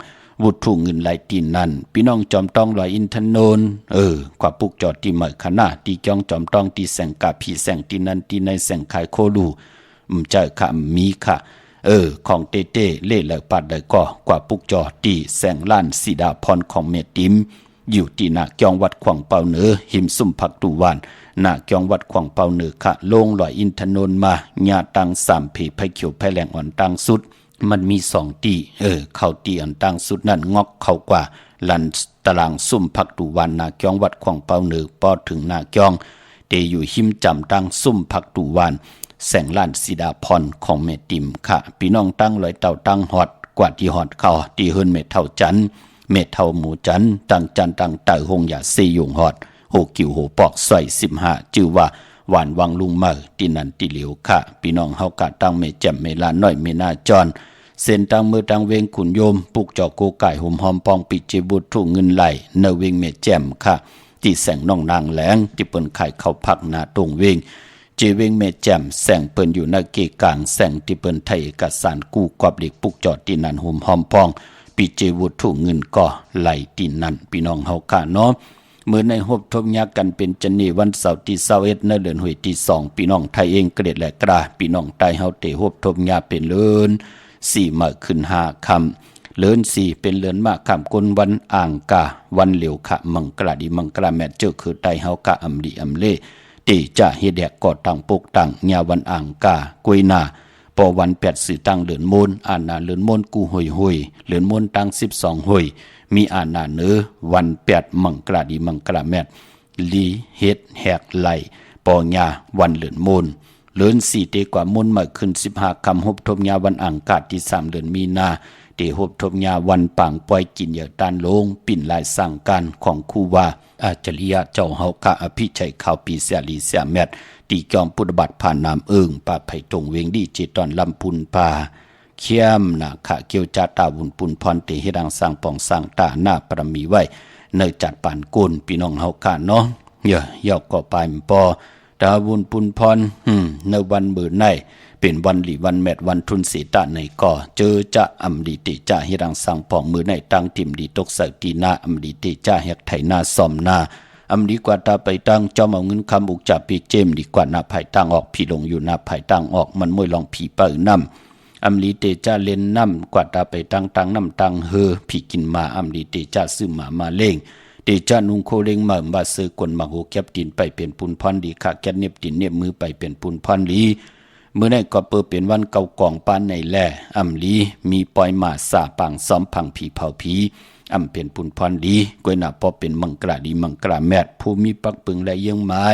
วุฒถุงเงินไหลตีนันพี่น้องจอมต้องลอยอินทนนกว่าปุกจอดที่เหมยขนาที่จองจอมต้องที่แสงกาพีแสงตีนันที่ในแสงขายโคลูเจอค่ะมีค่ะของเต้เล่เลยปัดเลยก็กว่าปุกจอตีแสงล้านสีดาพรของเมติมอยู่ที่หน้าจองวัดขวางเปาเหนือหิมซุ่มผักตูวานหน้าจองวัดขวางเปาเหนือค่ะลงลอยอินทนนมาญาตัง3ผีไผเขียวไผแหลงอ่อนตังสุดมันมี2ตีเข้าตีอันตังสุดนั่นงอกเข้ากว่าลันตารางซุ่มผักตูวานหน้าจองวัดขวางเปาเหนือพอถึงหน้าจองเตอยู่หิมจำตังซุ่มผักตูวานแสงล้านสีดาพรของแม่ติมค่ะพี่น้องตั้งลอยเต่าตั้งหอดกว่าที่หอดเข้าที่เฮิรนเม็ดเท่าจัน เมเท่าหมูจันตังจันตังเต่าหงอย่าซียุงหอดโหกิวโหปอกใส่15จื่อว่าหวานวังลุงเมอตินันติเหลียวค่ะพี่น้องเฮากะตั้งเมแจ่มเมลาน้อยเมนาจรเส้นตังมือตังเวงขุนโยมปุกจอกโกไก่ห่มหอมปองปิจิบุตรถูกเงินไหลเนเวงเมแจ่มค่ะที่แสงน้องนางแหลงที่เปิ้นไข่เข้าพักหน้าตรงเวงเจเวงเมแจ่มแสงเปิ้นอยู่หน้าเกกลางแสงที่เปิ้นไทยเอกสารกู้กอบเด็กปุกจอดที่นันห่มหอมปองปิจิบุตรถูกเงินก็ไหลที่นั่นพี่น้องเฮากะเนาะเมื่อในหบทบยักกันเป็นจันนีวันเสาร์ที่21ในเดือนหวยที่2พี่น้องไทยเองเกรดและกราพี่น้องไทยเฮาเตหบทบยาเป็นเลิน4มาขึ้น5คำเลิน4เป็นเลินมาคำกุนวันอ่างกาวันเหลียวขะมังกลาดีมังกลาแม่เจ้าคือไทยเฮากะอำลีอำเลตีจะเฮ็ดแดกกอดตังปุกตังญาวันอ่างกากุยนาปอวัน8สื่อตังเลินมนอ่านนาเลินมนกูหอยเลินมนตัง12หอยมีอาณาเนื้อวัน8มังกลาดีมังกลาแมดลีเฮ็ดแหกไหลปอญาวันเหลือนมูลเลือน4เตกว่ามนมาขึ้น15คำหบทบญาวันอังกาศที่3เดือนมีนาเตหบทบญาวันปังปล่อยกินเหยื่อตานลงปิ่นลายสั่งการของครูว่าอาจริยะเจ้าเฮากะอภิชัยข่าวปีเสียลีเสียแมดตีจอมพุทธบัตรผ่านน้ำป่าไผ่ตรงเวงดีจิตตอนลำพุนปาเขียมนาขะเกียวจาตาวุนปุนพรเตเฮดังสร้างปองสร้างตาหน้าประมีไว้เนยจัดปานกุนพี่น้องเฮากะเนาะยอกก็ไปปอตาวุนปุนพรในวันมื้อในเป็นวันหลีวันแมดวันทุนสีตาในก่อเจอจะอำดีติจะเฮดังสร้างปองมื้อในตั้งติ่มดีตกใส่ตีหน้าอำดีติจะเฮ็ดไถนาซ่อมนาอำดีกว่าตาไปตั้งจอมเอาเงินคำอุกจับปีเจมดีกว่าหน้าไผ่ตั้งออกพี่ลงอยู่หน้าไผ่ตั้งออกมันมวยลองผีเปิ้นน้ำอำลีเตจาเล่นน้ำกว่าตาไปตังน้ำตังเฮอพี่กินมาอำลีเตจาซื้อมาเล่งเตจานุงโคเล่งมาบาซื้อกวนมาโหแคบดินไปเป็นปุนพรดีค่ะแกเน็บดินเน็บมือไปเป็นปุนพรลีเมื่อได้ก็เปิดเป็นวันเก่ากองปานในแล่อำลีมีปอยมาสาปังซ้อมพังผีเผาผีอำเป็นปุนพรดีกวยหน้าพอเป็นมังกราดีมังกราแมดผู้มีปักปึงและเยื่องไม้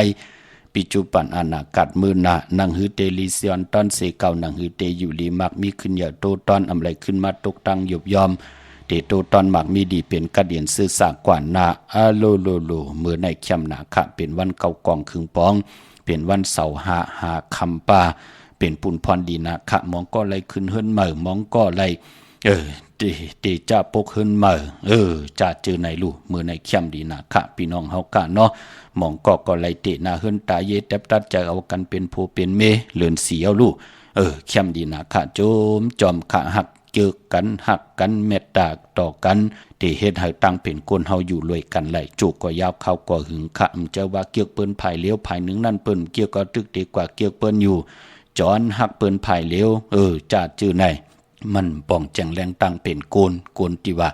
ปิจุปันอนากัดมือหนานังหือเตลิเซียนตอนเสเก่านังหือเตอยู่ลีมักมีขึ้นอย่าโตตอนอำไรขึ้นมาตกตังหยบยอมเตโตตอนมักมีดีเป็นกระเดียนซื้อสากกว่านาอาโลเมื่อในเขียมหนาขะเป็นวันเก่ากองคึงปองเป็นวันเสาร์หาคำปาเป็นปุนพรดีนาขะมองก็ไรขึ้นเฮิรนเมื่อมองก็ไรเตจะปกเฮิรนเมื่อจะเจอในลูมือในเขียมดีนาขะพี่น้องเฮากะเนาะมองก็ไลเตะหน้าเฮิรนตาเยแตบตัดจะเอากันเป็นผู้เป็นเมเลือนเสียวลูเข้มดีนะค่ะโจมจอมขะหักเจอกันหักกันเมตตาต่อกันเตเฮ็ดให้ตั้งเป็นคนเฮาอยู่รวยกันไหลจุกก็ยาวเข้าก็หึงขะเจ้าว่าเกี่ยวเปิ้นภายเลี้ยวภายหนึ่งนั่นเปิ้นเกี่ยวก็ตึกดีกว่าเกี่ยวเปิ้นอยู่จอนหักเปิ้นภายเลี้ยวจะจื้อไหนมันป้องแจงแรงตั้งเป็นโกนที่ว่า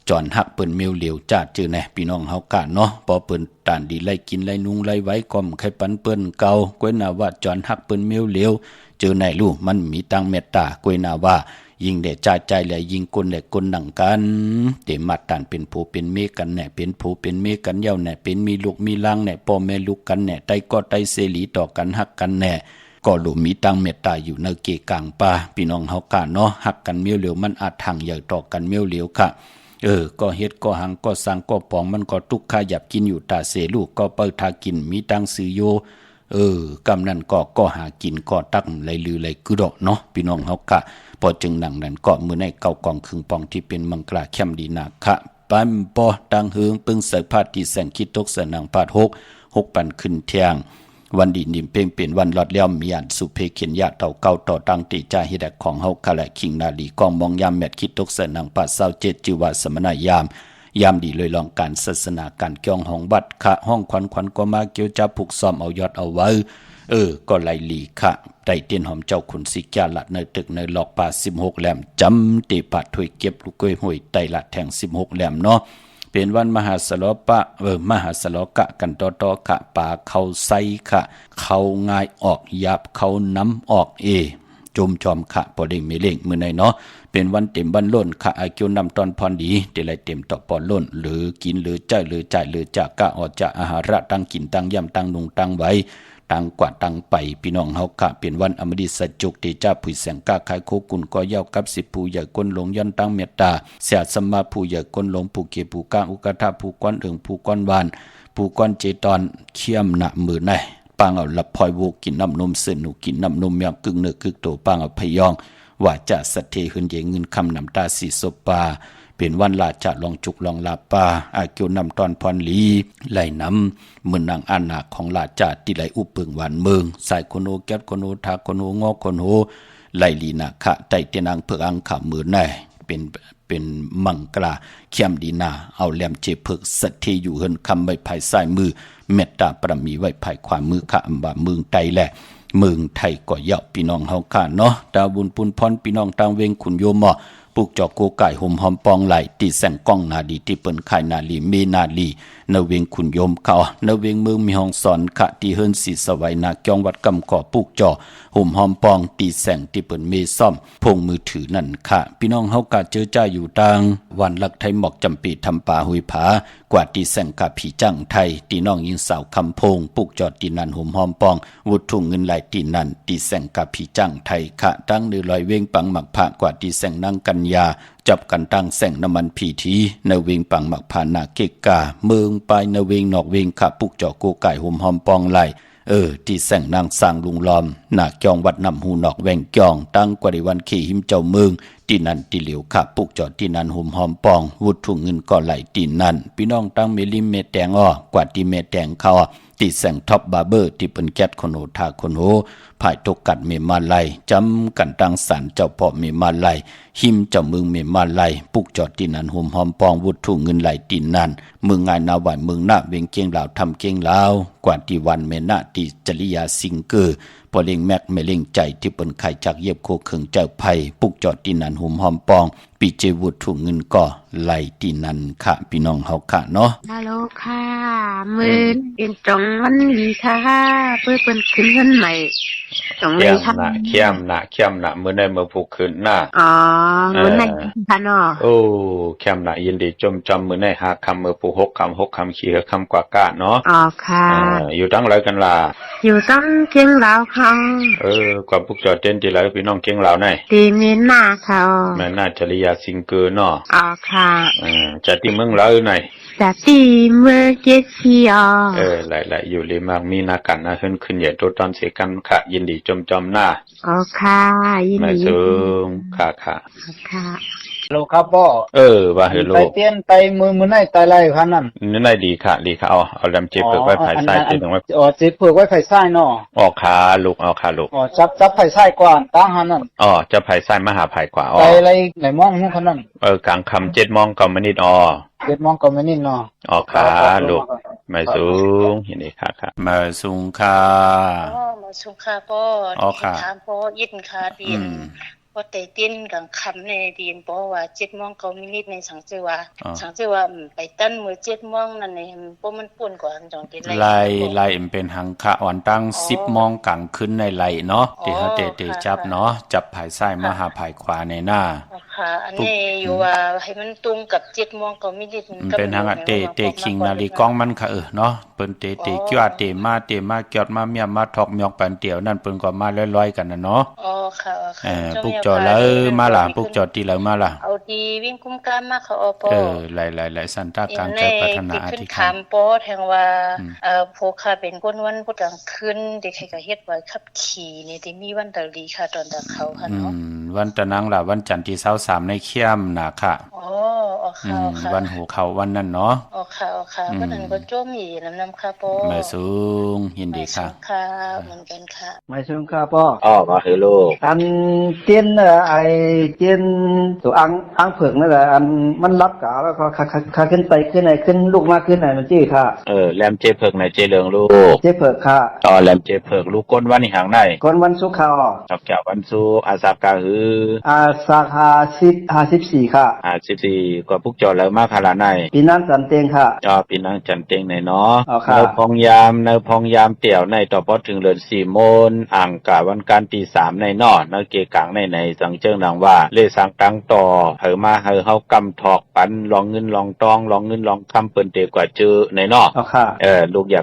จอนหักเปิ้นเมียวเหลียวจัดจื้อแน่พี่น้องเฮากะเนาะพอเปิ้นตานดีไล่กินไล่นุงไล่ไว้ก่อมไข่ปันเปิ้นเก่ากวยนาว่าจอนหักเปิ้นเมียวเหลียวจื้อไหนลูกมันมีตังเมตตากวยนาว่ายิงเดจ่าใจและยิงคนและคนหนังกันเตมัดตานเป็นผู้เป็นเมกันแน่เป็นผู้เป็นเมกันเย้าแน่เป็นมีลูกมีล่างแน่พ่อแม่ลูกกันแน่ไตก็ไตเสรีต่อกันหักกันแน่ก็หลุมมีตังเมตตาอยู่ในเกกลางป่าพี่น้องเฮากะเนาะหักกันเมียวเหลียวมันอาจทางใหญ่ต่อกันเมียวเหลียวค่ะก็เฮ็ดก็หังก็สร้างก็ปองมันก็ทุกข์ขยับกินอยู่ตาเสลูกก็เปิดทากินมีตังซื้อโยกำนั้นก็หากินก็ตักไหลลือไหลกึดเนาะพี่น้องเฮากะพอจึงหนังนั้นก็มื้อในเก่ากองครึ่งปองที่เป็นมังกลาเข้มดีนาคะปันปอตังเฮืองปึงใส่พาดที่แสงคิดตกสนังพาด6ปันขึ้นเที่ยงวันดีนิ่มเพ่งเป็นวันหลอดแล้วมีอันสุเพเขียนยะเต่าเก่าต่อตังติจ่าเฮ็ดของเฮาคะและคิงนาลีกองมองยามแมดคิดตกสนังปา27จือว่าสมณยามดีเลยลองการศาสนาการเกี่ยงห้องบัดคะห้องขวัญก็มาเกี่ยวจับผูกซ้อมเอายอดเอาไว้ก็ไล่ลีค่ะไต่เตียนหอมเจ้าขุนสิกาละในตึกในหลอกป่า16แหลมจำติปะถวยเก็บลูกกล้วยห้วยไต่ละแทง16แหลมเนาะเป็นวันมหาสลปะมหาสลกะกันต่อๆกะป่าเขาไซค่ะเขาง่ายออกหยาบเขาน้ำออกจมจอมขะพอเด้งไม่เล่งมือในเนาะเป็นวันเต็มวันล้นขะอากิวนำตอนพรดีเดลัยเต็มต่อปอนล้นหรือกินหรือจ่ายหรือจ่ายหรือจากกะออกจากอาหาระตั้งกินตั้งย่ำตั้งนุงตั้งไว้ ตังกว่าตังไปพี่น้องเฮากะเป็นวันอมฤตสัจจุกที่จ้าผู้แสงกาขายโคกุนก็เย้ากับสิผู้ใหญ่ก้นหลงย้อนตั้งเมตตาเสียสมมาผู้ใหญ่ก้นหลงผู้เกผู้กลางอุกทาผู้ก้อนเอิงผู้ก้อนวานผู้ก้อนเจตอนเขี้ยมหนะมือในปางเอาลับพลอยโวกินน้ำนมเสือหนูกินน้ำนมยามกึ่งเนื้อกึ่งโตปางเอาพยองว่าจะสะเทหืนเยเงินคำนำตาสีศพปาเป็นวันลาจะลองจุกลองลาปาอาเกียวนำตอนพรลีไหลน้ำเหมือนนางอานาของลาจาติไหลอุปึงหวานเมืองสายคนโอแก๊สคนโอทาคนโองอคนโอไหลลีนาคะใจเตนางเผือกอังขามือแน่เป็นมังกลาเขียมดีนาเอาแหลมเจเพิกสัตเทอยู่เฮินคำไว้ภายซ้ายมือเมตตาประมีไว้ภายขวามือขะอัมบาเมืองไตแหละเมืองไทยก็เยาะพี่น้องเฮาค่ะเนาะดาวบุญปุนพรพี่น้องต่างเวงขุนโยมปลูกจอกโกไก่ห่มหอมปองไหลตีแสงกล้องนาดีที่เปิ้นขายนาลีเมนาลีนเวงขุนโยมเขานเวงเมืองมีห้องสอนขะที่เฮิรนสีสวัยนาจองวัดกำก่อปลูกจอห่มหอมปองตีแสงที่เปิ้นเมซ่อมพงมือถือนั่นค่ะพี่น้องเฮากะเจอจ้าอยู่ต่างวันลักไทยหมอกจำปีทำป่าหุยผากว่าตีแสงกะผีจังไทยตีน้องยิงสาวคำพงปลูกจอตีนันห่มหอมปองวุถุงเงินไหลตีนันตีแสงกะผีจังไทยค่ะตั้งเดือลอยเวงปังหมักผากว่าตีแสงนางกัญญาจับกันตั้งแสงน้ำมันผีทีในเวงปังหมักผานาเกกาเมืองไปในเวงนอกเวงขาปุกจอโกไก่ห่มหอมปองไหลที่แสงนางสร้างลุงล้อมหน้าจองวัดนำหูนอกแวงจองตั้งกว่าในวันขี่หิมเจ้าเมืองที่นั่นที่เหลียวขาปุกจอที่นั่นห่มหอมปองวุดถุงเงินก็ไหลที่นั่นพี่น้องตั้งเมลิมเมแตงกว่าที่เมแตงเขาที่แสงท็อปบาร์เบอร์ที่เป็นแก๊สคนโหทาคนโหภายตกกัดเมมาไลจำกันตั้งสารเจ้าพ่อเมมาไลหิมเจ้าเมืองเมมาไลปุกจอดที่นั่นห่มหอมปองวุดถุงเงินไหลที่นั่นเมืองงานนาหวายเมืองหน้าเวียงเกียงลาวทำเกียงลาวกว่าที่วันเมนาที่จริยาสิงเกอร์พอเล่งแม็กไม่เล่งใจที่เป็นไข่จากเย็บโคเขิงเจ้าไผ่ปุกจอดที่นั่นห่มหอมปองปีเจวุดถุงเงินก็ไหลที่นั่นค่ะพี่น้องเฮาค่ะเนาะฮัลโหลค่ะมือเป็นจงวันดีค่ะเพื่อเป็นขึ้นเงินใหม่จงเลยค่ะเข้มนะมื้อในเมื่อผูกขึ้นหน้าอ๋อมื้อในค่ะเนาะโอ้เข้มนะยินดีจมจำมื้อในหาคำเมื่อผูก6 คำขี้คำกว่ากะเนาะอ๋อค่ะอยู่ตั้งไรกันล่ะอยู่ตั้งเกียงลาวค่ะกว่าพวกจอดเต้นที่ไรพี่น้องเกียงลาวไหนตีเมน่าค่ะแม่น่าจริยาสิงเกอร์เนาะอ๋อค่ะจะที่เมืองลาวอยู่ไหนจะที่เมืองเจซีหลายอยู่เลยมากมีนากันนะขึ้นใหญ่ตัวตอนเสียกันค่ะยินดีจมหน้าอ๋อค่ะยินดีไม่สูงค่ะค่ะโลครับพ่อว่าเฮโลไปเตียนไปมือไหนตายไรครับนั่นนี่ไหนดีค่ะเอาลำเจ็บเปิดไว้ภายใต้ที่ตรงไว้เจ็บเปิดไว้ภายใต้เนาะออกขาลูกจับภายใต้ก่อนตั้งหันนั่นจะภายใต้มาหาภายขวาไปอะไรไหนมองนู่นขนาดนั้นกลางคำ7 โมงก็มินิ7 โมงก็มินิเนาะออกขาลูกไม่สูงเห็นไหมค่ะมาสูงค่ะมาสูงค่ะพ่อถามพ่อยินค่ะดีนพอเตติ้นกลางค่ำในดีนบอกว่า7 โมงก็มินิในสังเจว่าไปตั้นมือ7 โมงนั่นเองเพราะมันป่นกว่าจังที่ไล่เป็นหังคะวันตั้ง10 โมงกลางคืนในไล่เนาะที่เฮาเตจับเนาะจับภายซ้ายมาหาภายขวาในหน้าค่ะอันนี้อยู่ว่าให้มันตรงกับ7 โมงก็มินิเป็นหังเตคิงนาฬิกามันค่ะเนาะเปิ้นเตเกี่ยวเตมาเกี่ยวมาเมียมาทอกเมียกปันเตียวนั่นเปิ้นก็มาลอยๆกันน่ะเนาะค่ะปุกจอแล้วมาล่ะปุกจอที่แล้วมาล่ะเอาดีวิ่งคุ้มกันมาเขาปหลายสันตากลางใจพัฒนาที่ถามปอแทงว่าพวกข้าเป็นคนวันพุธกลางคืนเด็กให้ก็เฮ็ดไว้ขับขี่นี่ที่มีวันตะลีค่ะตอนตะเขาค่ะเนาะวันตะนังล่ะวันจันทร์ที่23ในเขี้ยมน่ะค่ะค่ะวันหูเขาวันนั้นเนาะค่ะวันนั้นก็โจมอีน้ำค่ะปอไม่สูงยินดีค่ะค่ะเหมือนกันค่ะไม่สูงค่ะปอมาเฮโลอันเตียนไอเตียนตัวอังเผือกนั่นแหละอันมันรับกะแล้วก็ขาขึ้นไปขึ้นไหนขึ้นลูกมากขึ้นไหนมันจี้ค่ะแหลมเจเผือกไหนเจเหลืองลูกเจเผือกค่ะแหลมเจเผือกลูกก้นวันนี่ห่างไหนก้นวันศุกร์ค่ะจับแก้ววันศุกร์อาสาบกาหืออาสา54ค่ะ54กว่าพวก จอแล้วมาคาราในปีนั้นจันเตงค่ะปีนังจันเตงในเนาะเนพองยามเตี่ยวในต่อพอถึงเดือน4โมงอ่างกะวันการตี3ในเนาะเนเกกลางในสังเจิงนางว่าเลสังตังต่อเฮามาเฮากำถอกปันลองเงินลองตองลองเงินลองคำเปิ้นเตกว่าเจอในเนาะลูกอย่า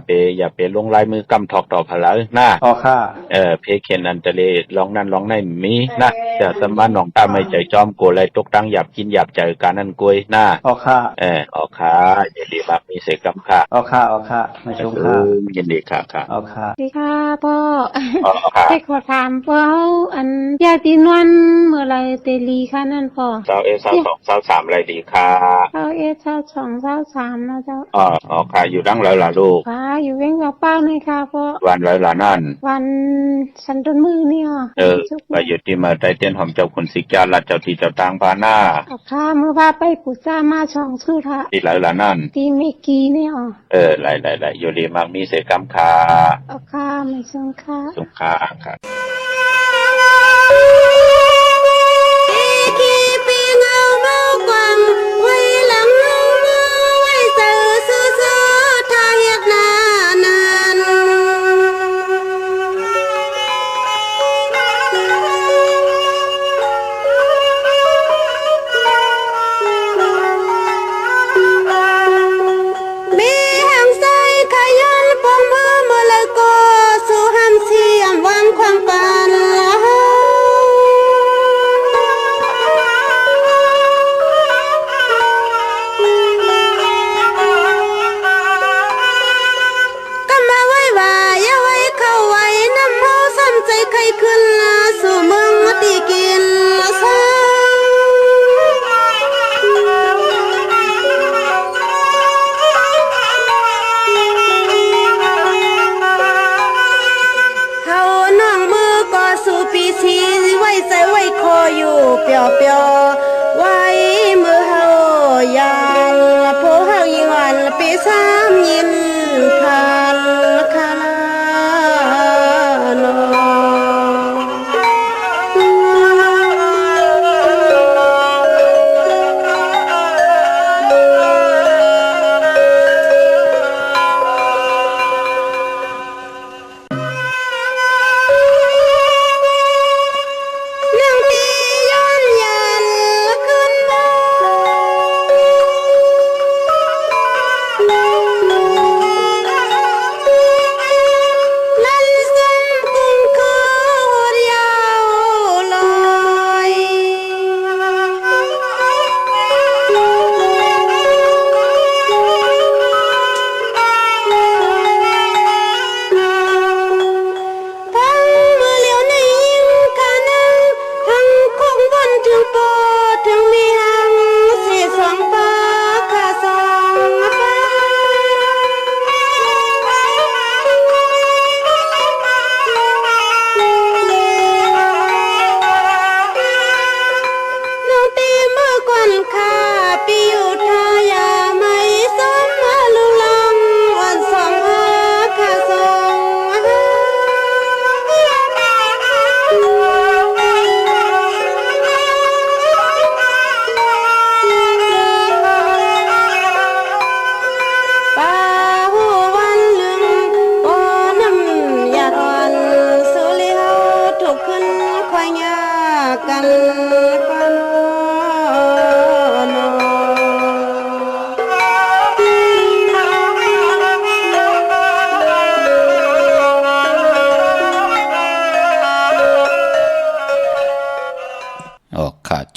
ไปลงลายมือกำถอกต่อพะละนะเพเขียนอันตะเลลองนั่นลองในมีนะจะสมานน้องตาไม่ใจจอมโกเลยตกตั้งหยับกินหยับใจการนั่นกวยนะออกค่ะยินดีมากมีเสกำค่ะออกค่ะมาชมค่ะยินดีค่ะออกค่ะดีค่ะพ่อให้ขอถามพ่ออันญาตินวลเมื่อไรเตลีค่ะนั่นพ่อ22 23อะไรดีค่ะ22 23นะเจ้าค่ะอยู่ดังแล้วล่ะลูกค่ะอยู่เว้งกับป้าเลยค่ะพ่อวันไรล่ะนั่นวันสันต้นมือเนี่ยไปอยู่ที่มาใต้เตียนหอมเจ้าคนสิกาลัดเจ้าที่เจ้าตางพาหน้าค่ะเมื่อว่าไปปุจ้ามาช่องชื่อค่ะที่ไรล่ะนั่นที่เมกี้เนี่ยไหลอยู่ดีมากมีเสกำค่ะค่ะไม่สงค่ะสงค่ะค่ะเปียวไว้มือเฮายานโพเฮายิงวันปี3ยินคันคาลาโน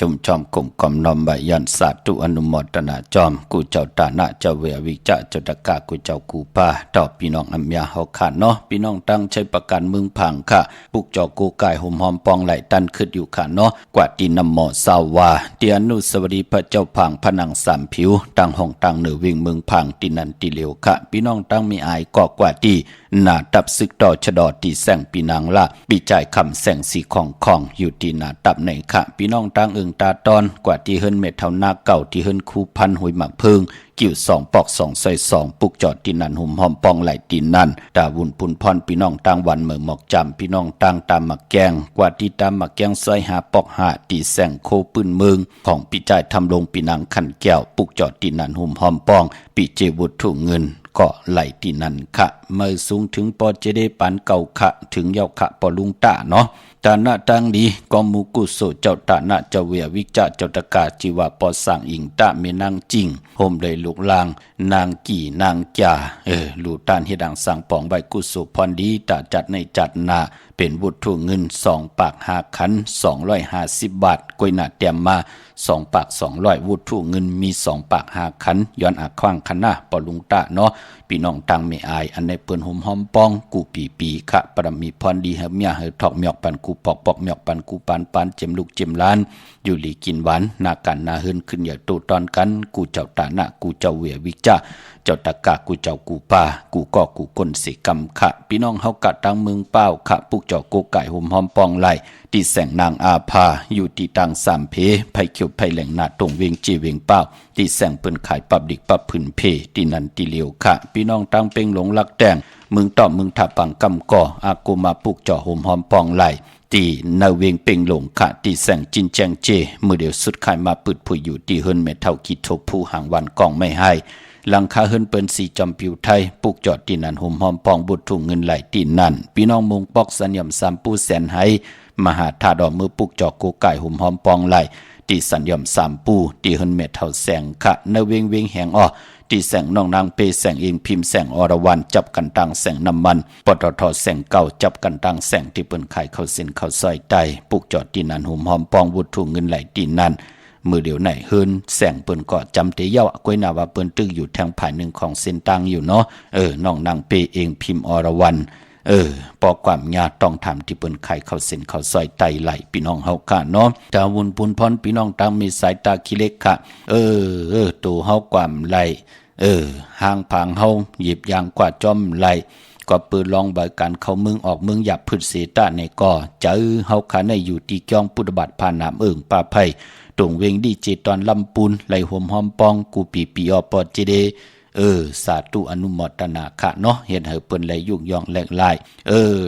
จุมจอมกลุ่มกอมนอมใบยันสาธุอนุโมทนาจอมกูเจ้าตานะเจ้าเววิจะเจ้าตะกากูเจ้ากูป้าต่อพี่น้องอัมยาเฮาขาเนาะพี่น้องตั้งใช้ประกันมึงพังค่ะปุกจอกูกายห่มหอมปองไหลตันขึ้นอยู่ค่ะเนาะกว่าตีนำหมอสาวาเตียนุสวดีพระเจ้าพังผนังสามผิวตั้งห้องตั้งเหนือวิ่งมึงพังตีนันตีเหลียวค่ะพี่น้องตั้งมีอายกอกว่าตีหนาตับซึกต่อชะดอตีแสงปีนางละปีจ่ายคำแสงสีของอยู่ที่หนาตับในค่ะพี่น้องตั้งตาตอนกว่าที่เฮิรนเม็ดเท่านาเก่าที่เฮิรนคูพันหุยหมักเพิง กิ่ว2ปอก2ใส่2ปุกจอดที่นั่นหุ่มหอมปองไหลตีนนั่นตาวุนพุนพรพี่น้องต่างวันเมืองหมอกจำพี่น้องต่างตามมักแกงกว่าที่ตามมักแกงซอยหาปอกหาตีแสงโคปืนเมืองของพี่จ่ายทำลงปีนังขันแก้วปุกจอดที่นั่นหุ่มหอมปองปีเจวุฒถูกเงินก็ไหลที่นั่นค่ะเมื่อสูงถึงปอเจเดปันเก่าขะถึงเยาขะปอลุงตาเนาะตาหน้าตั้งดีกอมูกุโสเจ้าตาหน้าเจ้าเวียวิจาเจ้าตะกาจีวาปอสั่งอิงตาเมนางจริงโฮมเลยลูกลางนางกี่นางจ่าลูตานเฮดังสั่งปองใบกุโสพรดีตาจัดในจัดนาเป็นวุฒุเงิน2ปาก5ขัน250 บาทกวยหน้าเตรียมมา2ปาก200วุฒุเงินมี2ปาก5ขันย้อนอาคว้างคันหน้าปอลุงตาเนาะพี่น้องตังไม่อายอันในเปิ้นห่มหอมปองกูปีขะปรมีพรดีเฮเมียเฮทอกหมอกปันกูปอกหมอกปันกูปานเจ็มลูกเจ็มล้านอยู่หลีกินหวานนากันนาเฮินขึ้นอย่าโตตอนกันกูเจ้าตาหน้ากูเจ้าเวียวิจาเจ้าตะกากูเจ้ากูป่ากูก็กูก้นสิกรรมขะพี่น้องเฮากะตังเมืองเป้าขะปุกเจ้าโกไก่ห่มหอมปองไหลที่แสงนางอาภาอยู่ที่ตังสามเพไผเขียวไผแหล่งนาตรงเวงจีเวงเป้าที่แสงเปิ้นขายปับดิกปับพื้นเพที่นันติเหลียวขะพี่น้องตังเป่งหลงลักแดงมึงต่อมึงทับปังกำก่ออากูมาปุกเจ้าห่มหอมปองไหลตีนาเวงเป่งหลงขะที่แสงจินแจงเจมือเดียวสุดขายมาปืดผุยอยู่ที่เฮินเมเท่าคิดทบผู้หางวันกองไม่ให้หลังคาเฮินเปิ้นสีจอมผิวไทยปุกจอดที่นั่นห่มหอมปองบุตรถุงเงินไหลที่นั่นพี่น้องมุงปอกสัญญำ3ปูแสนให้มหาธาดอกมือปุกจอกโกไก่ห่มหอมปองไหลที่สัญญำ3ปูที่เฮินเม็ดเท่าแสงขะในเวงแหงอ้อที่แสงน้องนางเปแสงเองพิมพ์แสงอรวรรณจับกันตังแสงน้ำมันปตทแสงเก่าจับกันตังแสงที่เปิ้นขายเข้าเส้นเข้าซอยไตปุกจอดที่นั่นห่มหอมปองบุตรถุงเงินไหลที่นั่นมือเดียวไหนเฮินแสงเปิ้นก็จำเตเยาก้วยนาว่าเปิ้นตึกอยู่ทางภายหนึ่งของเส้นตังอยู่เนาะน้องนางเปเองพิมพ์อรวรรณปอความญาต้องทำที่เปิ้นไข่เข้าเส้นเข้าซอยไตไหลพี่น้องเฮาค่ะเนาะตาวุนปุนพรพี่น้องตังมีสายตาขี้เล็กค่ะตัวเฮาความไหลห่างผางเฮาหยิบยางกว่าจอมไหลก็ปืนลองใบการเข้าเมืองออกเมืองหยับพืชเสตะในก่อเจอเฮาขาในอยู่ที่จ้องพุทธบัตรผ่านน้ำป่าไผ่ตรงเวงดีเจตอนลำปูนไหลห่มหอมปองกูปีอปอเจเดสาธุอนุโมทนาค่ะเนาะเห็นเฮาเปิ้นไหลยุกยองแหลกลาย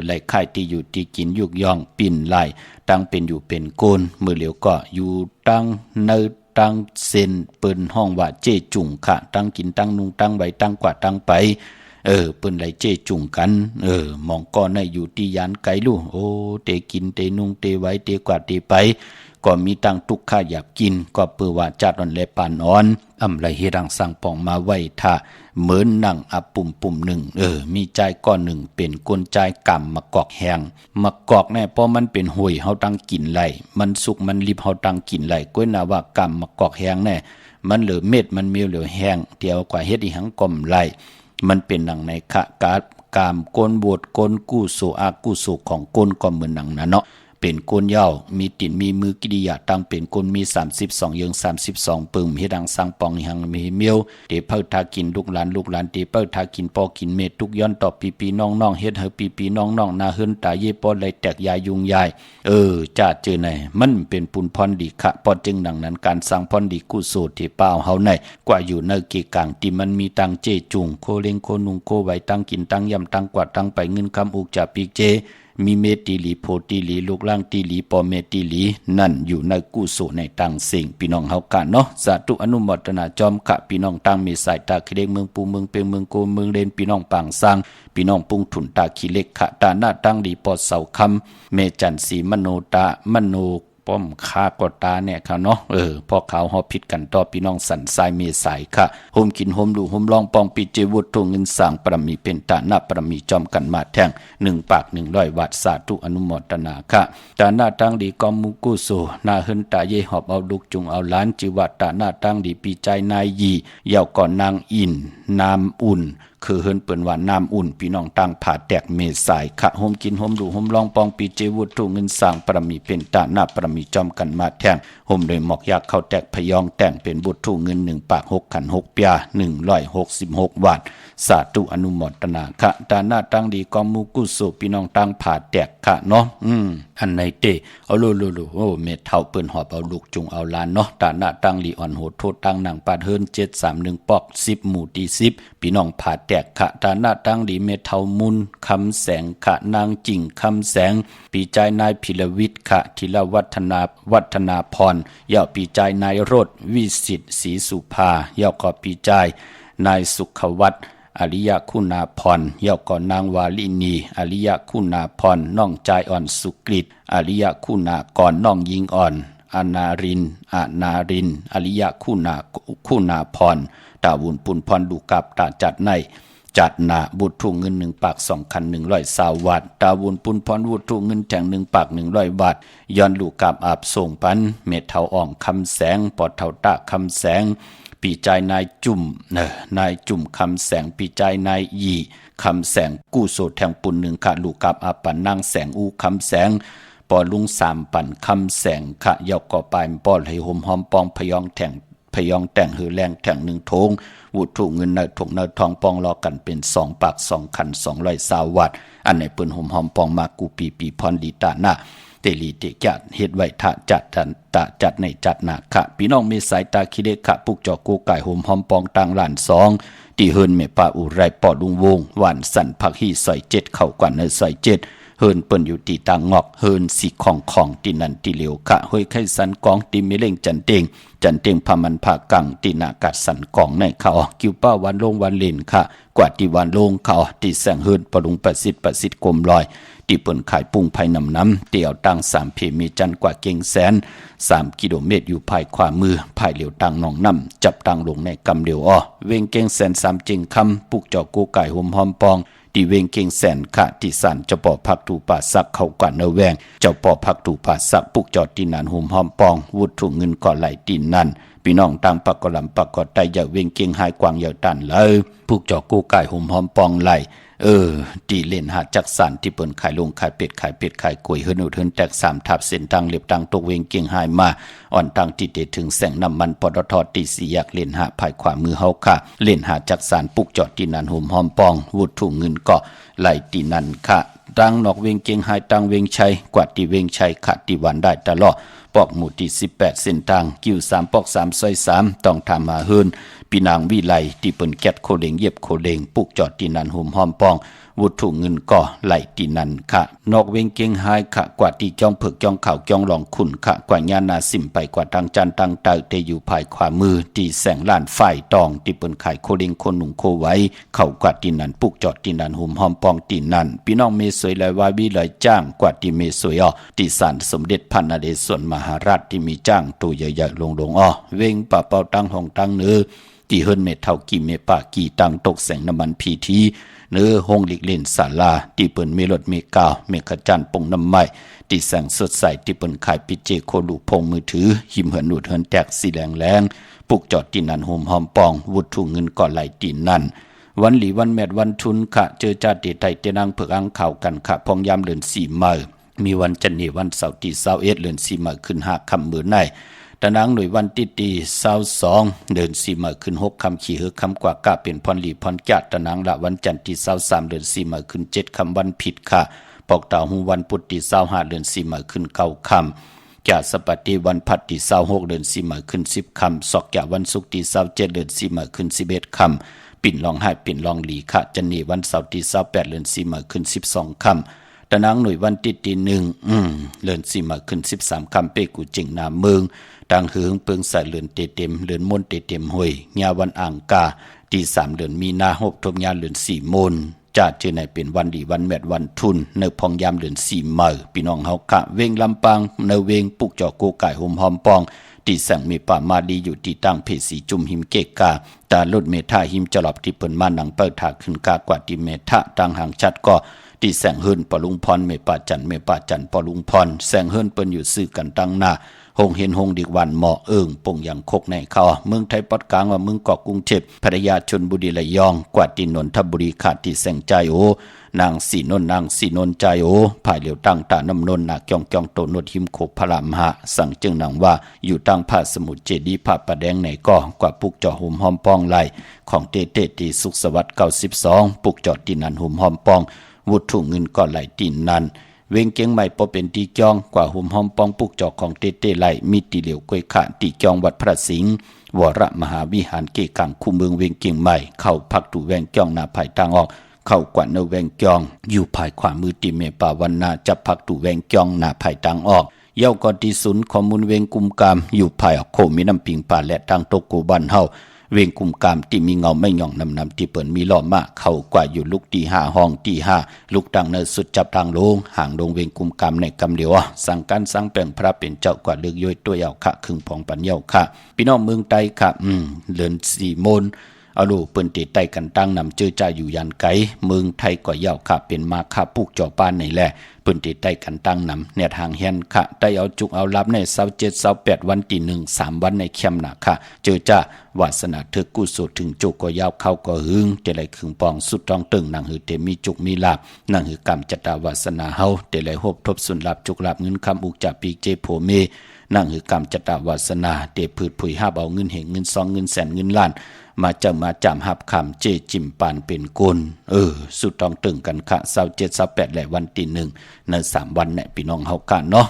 ไหลค่ายที่อยู่ที่กินยุกยองปิ่นไหลตั้งเป็นอยู่เป็นโกนมือเหลียวก็อยู่ตั้งเนตั้งเส้นเปิ้นห้องว่าเจจุงค่ะตั้งกินตั้งนุ่งตั้งใบตั้งกว่าตั้งไปเปิ้นไหลเจจุงกันมองก้อนในอยู่ที่ยานไกลลู่โอ้เตกินเตนุ่งเตไว้เตกว่าเตไปก็มีตังทุกข้าอยากกินก็เปื่อว่าจัดอนแลปานอ่อนไหลเฮดังสั่งปองมาไว้ท่าเหมือนนั่งอับปุ่มหนึ่งมีใจก้อนหนึ่งเป็นกลใจกำมะกอกแหงมะกอกแน่เพราะมันเป็นห่วยเฮาตั้งกินไหลมันสุกมันรีบเฮาตั้งกินไหลก้วยนาว่ากำมะกอกแหงแน่มันเหลือเม็ดมันมีเหลือแห้งเดียวกว่าเฮ็ดอีหังก่อมไหลมันเป็นหนังในขะกามโกนบวชโกนกู้โสอากู้โสของโกนก็เหมือนหนังนะเนาะเป็นโกนยาวมีติ่นมีมือกิริยาตั้งเป็นโกนมี32เยิง32ปึงเฮ็ดดังสังปองหังมีเมียวเตเปิ้ลทากินลูกหลานเตเปิ้ลทากินปอกินเม็ดทุกย้อนต่อปีน้องๆเฮ็ดเฮอปีน้องๆนาเฮินตาเยปอไหลแตกยายยุงยายจ้าเจอไหนมันเป็นปุนพรดีค่ะปอจึงดังนั้นการสร้างพรดีกุศลที่เป้าเฮาในกว่าอยู่ในเกกางที่มันมีตังเจจุงโคเลงโคนุงโคไว้ตั้งกินตั้งย่ำตั้งกว่าตั้งไปเงินคำอุกจะปีเจมีเมติลีโพติลีลูกล่างติลีปอเมติลีนั่นอยู่ในกุศลในตังสิ่งพี่น้องเฮากันเนาะสาธุอนุโมทนาจอมขะพี่น้องตังมีสายตาขี้เล็กเมืองปูเมืองเปียงเมืองโกเมืองเลนพี่น้องปางสร้างพี่น้องปุงถุนตาขี้เล็กขะตาหน้าตั้งดีปอเสาคำเมจันสีมโนตามโนป้อมคากอตาเนี่ยค่ะเนาะพอขาวหอผิดกันต่อพี่น้องสันสายเมสายค่ะโฮมกินโฮมดูโฮมลองปองปีเจวุฒทงเงินสร้างปรมีเป็นตาหน้าปรมีจอมกันมาแท่ง1 ปาก 100 วัตสาธุอนุโมทนาค่ะตาหน้าตั้งดีกอมมุกุโสนาเฮินตาเยหอบเอาลูกจุงเอาล้านจิวัตตาหน้าตั้งดีปีใจนายยีเยาก่อนนางอินนามอุ่น คือเฮินเปิ้นว่าน้ำอุ่นพี่น้องตั้งผ่าแตกเมษายขะโฮมกินโฮมดูโฮมลองปองปีเจวุตุเงินสร้างปรมีเป็นตาหน้าปรมีจอมกันมาแทงโฮมโดยหมอกยากเข้าแตกพยองแต่งเป็นบุตุเงิน1ปาก6ขัน6เปีย166บาทสาธุอนุโมทนาค่ะตาหน้าตั้งดีกองมูกุโสพี่น้องตั้งผ่าแตกค่ะเนาะอันไหนเตเอาโลโอ้เม็ดเท่าเปิ้นหอบเอาลูกจุงเอาลานเนาะตาหน้าตั้งลีอ่อนโหดโทษตั้งนางปาดเฮิน731ปอก10หมู่ที่10พี่น้องผ่าแตกค่ะตาหน้าตั้งลีเม็ดเท่ามุนคำแสงค่ะนางจิงคำแสงปีใจนายพิรวิทย์ค่ะธีรวัฒนาพรยาวปีใจนายโรจน์วิสิทธิ์ศรีสุภายาวก็ปีใจนายสุขวัฒน์อริยคุณาพรเยาก่อนนางวาลินีอริยคุณาพรน้องใจอ่อนสุกฤตอริยคุณากรน้องยิงอ่อนอนารินอริยคุณาพรตาวุนปุนพรดูกับตาจัดในจัดหนาบุตรถุงเงิน1ปาก2คัน120 บาทตาวุนปุนพรบุตรถุงเงินแทง1ปาก100 บาทย้อนลูกกับอาบส่งปันเม็ดเทาอ่องคำแสงปอดเทาตะคำแสงปีใจนายจุ่มนายจุ่มคำแสงปีใจนายยีคำแสงกู้โสแทงปุ่น1ค่ะลูกกับอาปันนางแสงอูคำแสงปอลุง3ปั่นคำแสงค่ะยอกก่อปลายปอดให้หมหอมปองพยองแต่งหือแรงแทง1โถงวุถุเงินในถงในทองปองรอกันเป็น2ปาก2คัน220 วัตต์อันไหนเปิ้นหอมปองมากูปีพรดีตาหน้าเตลีเตจัดเฮ็ดไว้ทะจัดในจัดหนักค่ะพี่น้องมีสายตาคิเดคะปุกจอกกูไก่หอมปองต่างหลาน2ที่เฮินเมป่าอุไรปอลุงวงหวานสันผักฮีซอย7เข้ากว่าในซอย7เฮินเปิ้นอยู่ที่ต่างงอกเฮินสีของที่นั่นที่เหลียวค่ะห้วยไข่สันกองที่มีเล่งจันเต็งพามันผากังที่นากัดสันกองในเขาคิวป้าวันลงวันเล่นค่ะกว่าที่วันลงเขาที่แสงเฮินปรุงประสิทธิ์กลมลอยที่เปิ้นขายปุ้งภายน้ำเตี่ยวตั้ง3เพมีจันกว่าเก่งแสน3กิโลเมตรอยู่ภายขวามือภายเหลียวตั้งหนองน้ำจับตั้งลงในกำเดียวเวงเก่งแสน3จิงคำปุกจอกกูไก่หอมปองที่เวงเก่งแสนค่ะที่สันเจ้าป่อพักตูป่าสักเขากันเนแวงเจ้าป่อพักตูป่าสักปุกจอดที่นันหอมปองวุดถุงเงินก่อไหลตีนนั่นพี่น้องต่างปักกลำปักกอไตอย่าเวงเก่งหายกวางอย่าตันเลยปุกจอกกูไก่หอมปองไหลตีเล่นหาจักสันที่เปิ้นขายลงขายเป็ดขายกล้วยเฮินอุดเฮินแตก3ทับเส้นทางเล็บตังตกเวงเก่งหายมาอ่อนตังที่เดถึงแสงน้ำมันปตทตี4อยากเล่นหาภายขวามือเฮาค่ะเล่นหาจักสันปุกจอดที่นันหอมปองวุดถุงเงินก็ไหลตีนันค่ะตังนอกเวงเก่งหายตังเวงชัยกว่าที่เวงชัยค่ะที่วันได้ตลอดปอกหมู่ที่18เส้นทางกิ้ว3ปอก3ซอย3ต้องทำมาเฮินปีนางวิไลที่เปิ้นแก๊ดโคเลงเย็บโคเลงปุกจอดที่นันหอมปองวุถุเงินก็ไหลตีนันค่ะนอกเวงเก่งหายค่ะกว่าที่จ้องเผือกจ้องข่าวจ้องหลองขุนค่ะกว่าญานาสิมไปกว่าทางจันทางเตเตอยู่ภายขวามือที่แสงล้านฝ่ายตองที่เปิ้นขายโคเลงคนหนุ่งโคไว้เข้ากว่าที่นันปุกจอดที่นันหอมปองที่นันพี่น้องเมสวยลายวาวิเลยจ้างกว่าที่เมสวยที่ศาลสมเด็จพระนเรศวรมหาราชที่มีจ้างตัวใหญ่ๆลงเวงป่าเป่าตั้งห้องตั้งเนื้อที่เฮิรนเมเท่ากี่เมป่ากี่ตังตกแสงน้ำมันพีทีเนื้อห้องหลีกเล่นศาลาที่เปิ้นเมรถเมกาวเมขจันปงน้ำไม้ที่แสงสดใสที่เปิ้นขายปิเจโคลูพงมือถือหิมเหินหนุดเหินแตกสีแรงปุกจอดที่นันหอมปองวุดถุงเงินก่อไหลตีนนั่นวันหลีวันแมดวันทุนค่ะเจอจาติไทยเตนังเผือกอังข่าวกันค่ะพองยามเดือน4มื้อมีวันจันทร์วันเสาร์ที่21เดือน4มื้อขึ้น5ค่ำมื้อในตะนางหน่วยวันที่22เดือน4มื้อขึ้น6ค่ำขี่หือค่ำกว่ากะเป็นพรหลีพรจัดตะนางละวันจันทร์ที่23เดือน4มื้อขึ้น7ค่ำวันผิดค่ะปอกตาหูวันพุธที่25เดือน4มื้อขึ้น9ค่ำจะสปฏิวันพัดที่26เดือน4มื้อขึ้น10ค่ำศอกจะวันศุกร์ที่27เดือน4มื้อขึ้น11ค่ำปิ่นลองให้ปิ่นลองหลีค่ะจันนีวันเสาร์ที่28เดือน4มื้อขึ้น12ค่ำตะนางหน่วยวันที่1เดือน4มื้อขึ้น13ค่ำเปกูจิงนาเมืองดังหืงเปิงใส่เลือนเต็มเลือนมนเต็มห้วยญาวันอ่างกาที่3เดือนมีนา6ทบญาเลือน4มนจะเจอในเป็นวันดีวันแมดวันทุนในพองยามเดือน4มื้อพี่น้องเฮาค่ะเวงลำปางในเวงปุกจอกโกไก่หอมปองที่แสงมีป่ามาดีอยู่ที่ตั้งเพสีจุ่มหิมเกกาตาลดเมทาหิมจลอบที่เปิ้นมาหนังเปิดถาขึ้นกากว่าที่เมทะตั้งหางชัดก็ที่แสงเฮิรนปลุงพรเมป่าจันปลุงพรแสงเฮิรนเปิ้นอยู่ซื้อกันตั้งหน้า หงเห็นหงดิกวันหมอป่งอย่างคกในเขาเมืองไทยปอดกลางว่าเมืองเกาะกรุงเทพพัทยาชลบุรีระยองกวาดตินนทบุรีขาดที่แสงใจโอนางสีนนใจโอภายเหลียวตั้งตาน้ำนนนาเกียงโตนดหิมโคพระรามหะสั่งจึงนางว่าอยู่ตั้งผ้าสมุทรเจดีย์ผ้าประแดงในก่อกว่าปุกจ่อหุ่มหอมปองไหลของเตตีสุขสวัสดิ์92ปุกจ่อตีนันหุ่มหอมปองวุถุเงินก่อไหลตีนันเวงเกียงใหม่ปอเป็นตีจองกว่าหุ่มหอมปองปุกจ่อของเตไหลมีตีเหลียวกวยขะตีจองวัดพระสิงห์วรมหาวิหารเกกังคู่เมืองเวงเกียงใหม่เข้าพักตู่แวงจองนาภายทางออกเข้ากว่าเนแวงจองอยู่ภายขวามือติเมปาวันนาจับพักตู่แวงจองนาภายทางออกเย้าก่อนที่ศูนย์ข้อมูลเวงกุมกามอยู่ภายออกโคมีน้ำปิงป่าและทางโตโกบ้านเฮาเวงกุมกามที่มีเงาไม่หย่องนำที่เปิดมีล้อมาเข้ากว่าอยู่ลุกที่5ห้องที่5ลุกดังเนสุดจับทางลงห่างลงเวงกุมกามในกำเหลียวสั่งการสั่งแปลงพระเป็นเจ้ากว่าเลือกย่อยตัวเยาค่ะครึ่งพองปัญญาค่ะพี่น้องเมืองใต้ค่ะเลือน4โมนเอาลูเปิ้นติดใต้กันตั้งนำเจอจ่าอยู่ยันไกเมืองไทยก็ยาวค่ะเป็นมาค่ะปลูกจ่อป้านในแหละเปิ้นติดใต้กันตั้งนำเนี่ยทางเฮียนค่ะได้เอาจุกเอารับใน27-28วันที่1 3วันในเข้มหนาค่ะเจอจ่าวาสนาเธอกู้สุดถึงจุกก็ยาวเข้าก็หึงแต่ไหลขึงปองสุดต้องตึงนางหือเตมีจุกมีลาบนางหือกรรมจัตตาวาสนาเฮาแต่ไหลหบทบสุนลาบจุกลาบเงินคำอุกจากปีเจโพเมนางหือกรรมจัตตาวาสนาเตพืชผุย5เอาเงินเหงเงิน2เงินแสนเงินล้านมาจำหับคำเจจิมปานเป็นกุลสุดต้องตึงกันค่ะ27-28และวันที่1ใน3วันเนี่ยพี่น้องเฮากันเนาะ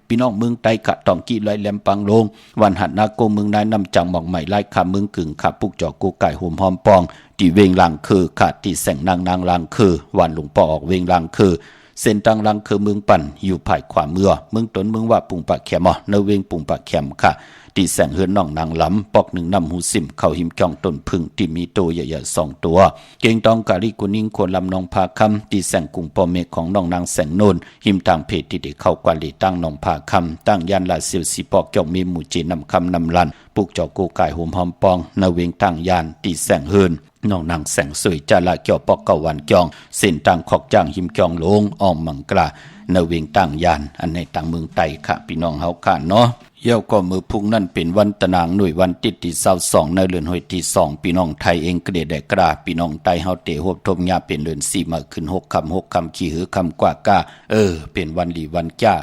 พี่น้องเมืองใต้กะตองกี้ลอยแหลมปังลงวันหัดนาโกเมืองนายนำจังหม่องใหม่ไล่คาเมืองกึ่งค่ะปุกจอกูไก่โหมหอมปองที่เวงลังคือค่ะที่แสงนางลังคือวันหลวงปอออกเวงลังคือเส้นตังลังคือเมืองปั่นอยู่ภายขวามือเมืองต้นเมืองว่าปุงปากแขมในเวงปุงปากแขมค่ะที่แสงเฮือนน้องนางล้ำปอก1น้ำหูสิมเข้าหิมจ้องต้นพึ่งที่มีตัวใหญ่ๆ2ตัวเก่งตองกาลิกุนิ่งควรลำนองพาคำที่แสงกุงปอเมฆของน้องนางแสงโนนหิมทางเพจที่ได้เข้ากว่าลีตั้งน้องพาคำตั้งยันลาเสียวสีปอกเกี่ยวมีหมู่จีนำคำนำลันปลูกจอกูไก่โหมหอมปองในเวงตั้งยานที่แสงเฮือนน้องนางแสงสวยจาละเกี่ยวปอกเกาวันจองเส้นต่างขอกจ้างหิมจองลงออมมังกลาในเวงตั้งยานอันในต่างเมืองไต้ค่ะพี่น้องเฮาค่ะเนาะเย้าก็มือพุ่งนั่นเป็นวันตะนางหน่วยวันติดที่22ในเดือนหอยที่2พี่น้องไทยเองก็ได้กราพี่น้องไต้เฮาเตหบทมยาเป็นเดือน4มาขึ้น6คำขี้หือคำกว่ากาเป็นวันหลีวันจ้า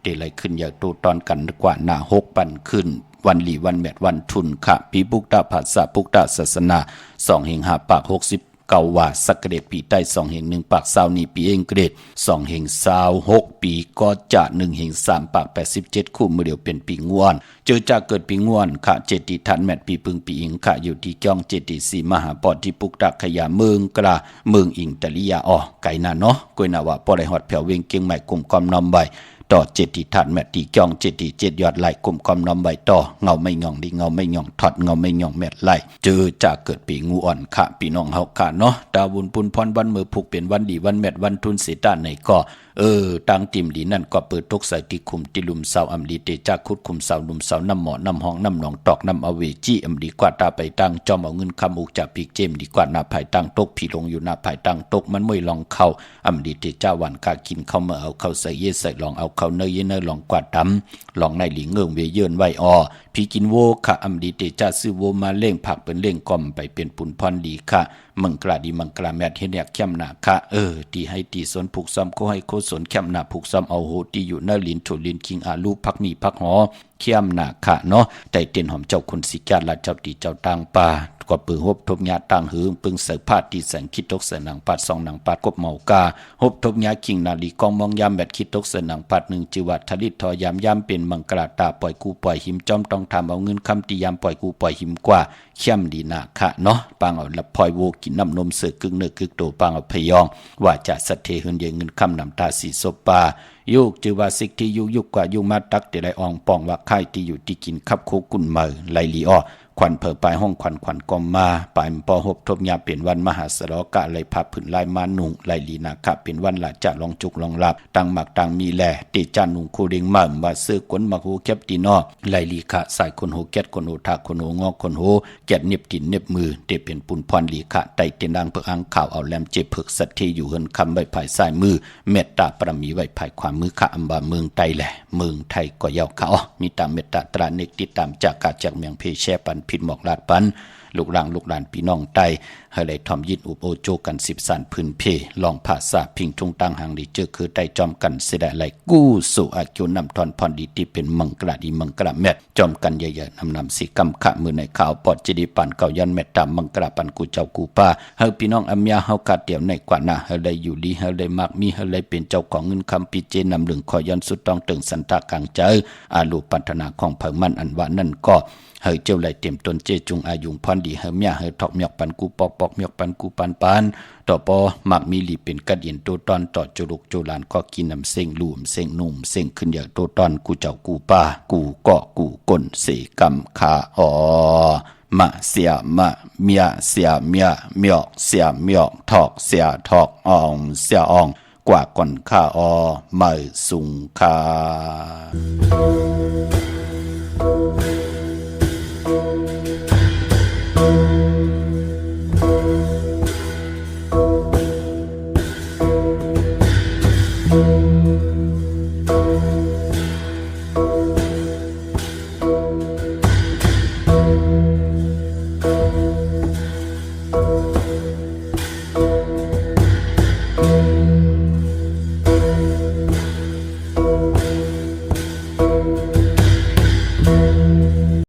เตไหลขึ้นอยากตูตอนกันกว่าหน้า6ปันขึ้นวันหลีวันแมดวันทุนค่ะปีปุกตาภาษาปุกตาศาสนา2 5 ปาก60เก่าว่าสักเกตปีใต้2 1ปาก20นี้ปีเองเกรด2 26ปีก็จะ1 3ปาก87คู่มือเดียวเป็นปีงวนเจอจากเกิดปีงวนค่ะเจติทันแมดปีพึงปีอิงค่ะอยู่ที่จ้องเจติสีมหาปอดที่ปุกตาขยาเมืองกลาเมืองอิงตะลิยาไก่นาเนาะกวยนาว่าปอได้ฮอดแผ่วเวงเกียงใหม่กลุ่มกอมนอมใบต่อเจติทันแมดตีจ้องเจติ7ยอดไหลกลุ่มกอมนอมใบต่อเงาไม่หย่องดีเงาไม่หย่องถอดเงาไม่หย่องแมดไหลเจอจากเกิดปีงูอ่อนค่ะพี่น้องเฮาค่ะเนาะดาวุนปุนพรวันมือผูกเป็นวันดีวันแมดวันทุนเสตาในก็ตังติมดีนั่นก็เปิดตกใส่ที่คุมติลุมเสาอำลีเตจากคุดคุมเสาลุมเสาน้ำหมอน้ำห้องน้ำหนองตอกน้ำอเวจีอำดีกว่าตาไปตั้งจอมเอาเงินคำอุกจากปีกเจมดีกว่าหน้าภายตั้งตกผีลงอยู่หน้าภายตั้งตกมันไม่ลองเข้าอำดีเตจ้าวันกากินเข้ามาเอาเข้าใส่เยใส่ลองเอาเข้าเนยเนยลองกว่าดำลองในหลีเงื่องเวเยินไว้พี่กินโวค่ะอำดีเตจ้าซื้อโวมาเล่งผักเป็นเล่งก่อมไปเป็นปุ่นพรดีค่ะมังกลาดีมังกลาแมดเฮ็ดแยกเข้มหนาค่ะตีให้ตีสนผูกซ้อมก็ให้โคสนเข้มหนาผูกซ้อมเอาโหตีอยู่หน้าลินถูลินคิงอาลูพักมีพักหอเข้มหนาค่ะเนาะแต่เต้นหอมเจ้าคนสิกาลาเจ้าตีเจ้าต่างป่ากว่าปืนหบทบยาต่างหือปึงเสือผ้าตีแสงคิดตกเสือหนังปัด2หนังปัดกบเมากาหบทบยาคิงนาลีกองมองยามแบดคิดตกเสือหนังปัด1จิวัดทลิตทอยามเป็นมังกลาตาปล่อยกูปล่อยหิมจอมต้องทำเอาเงินคำตียามปล่อยกูปล่อยหิมกว่าเข้มดีนาค่ะเนาะปางเอาละพลอยโวกินน้ำนมเสือกึ่งเนื้อกึ่งโตปางเอาพยองว่าจะสะเทหืนเยเงินคำนำตาสีศพปายุกจือว่าสิกที่ยุกกว่ายุมาตักแต่ไรอองปองว่าไข่ที่อยู่ที่กินขับโคกุนเมอไหลลี ควันเผอปลายห้องควันก็มาปลายปอหบทบยาเปลี่ยนวันมหาสรกะเลยพับผืนลายมานุงไลลีนาคะเป็นวันละจะลองจุกลองหลับตั้งหมักตั้งมีแลติจานุงคูเริงมามาซื้อกวนมาหูเก็บตีนอไลลีคะใส่คนหูเก็ดคนหูทาคนหูงอคนหูเก็ดเน็บตินเน็บมือเดเป็นปุ่นพรลีคะไตเตียนดังเพื่ออังข่าวเอาแลมเจ็บเผือกสัตที่อยู่เฮินคำใบภายซ้ายมือเมตตาประมีไว้ภายความมือคะอัมบาเมืองไตแหละเมืองไทยก็เย้าเขามีตามเมตตาตราเนกติดตามจากกาจากเมืองเพแชปันพินหมอกลาดปันลูกหลานพี่น้องไตให้เลยทอมยินอุบโอโจกัน10สันพื้นเพลองภาษาพิงทุงตังหางดีเจอคือไตจอมกันเสดไหลกู้สู่อากิวนำทอนพรดีที่เป็นมังกระดีมังกระแมทจอมกันเยอะๆนำสีกำขะมือในข่าวปอดจดีปันเก่ายันแมทตามมังกระปันกูเจ้ากูป้าเฮาพี่น้องอัมยาเฮากาเตียวในกว่านะเฮาเลยอยู่ดีเฮาเลยมักมีเฮาเลยเป็นเจ้าของเงินคำปีเจนำหลึงขอยันสุดต้องตึงสันตากลางใจอาลูปัฒนาของเผ่ามันอันว่านั่นก็เฮยเจ้าไหลเต็มตนเจจุงอายุงพรดีเฮเมียเฮทอกเมียกปันกูปอกปอกเมียกปันกูปันปานต่อปอมักมีหลีเป็นกระเดียนตัวตอนต่อจุลุกจุลานก็กินน้ำเส้งลุ่มเส้งนุ่มเส้งขึ้นอย่างตัวตอนกูเจ้ากูป้ากูเกาะกูก้นเสกำขาอ๋อมะเสียมะเมียเสียเมียเมียกเสียเมียกทอกเสียทอกอ่องเสียอ่องกว่าก่อนข้าอ๋อไม่สุงคา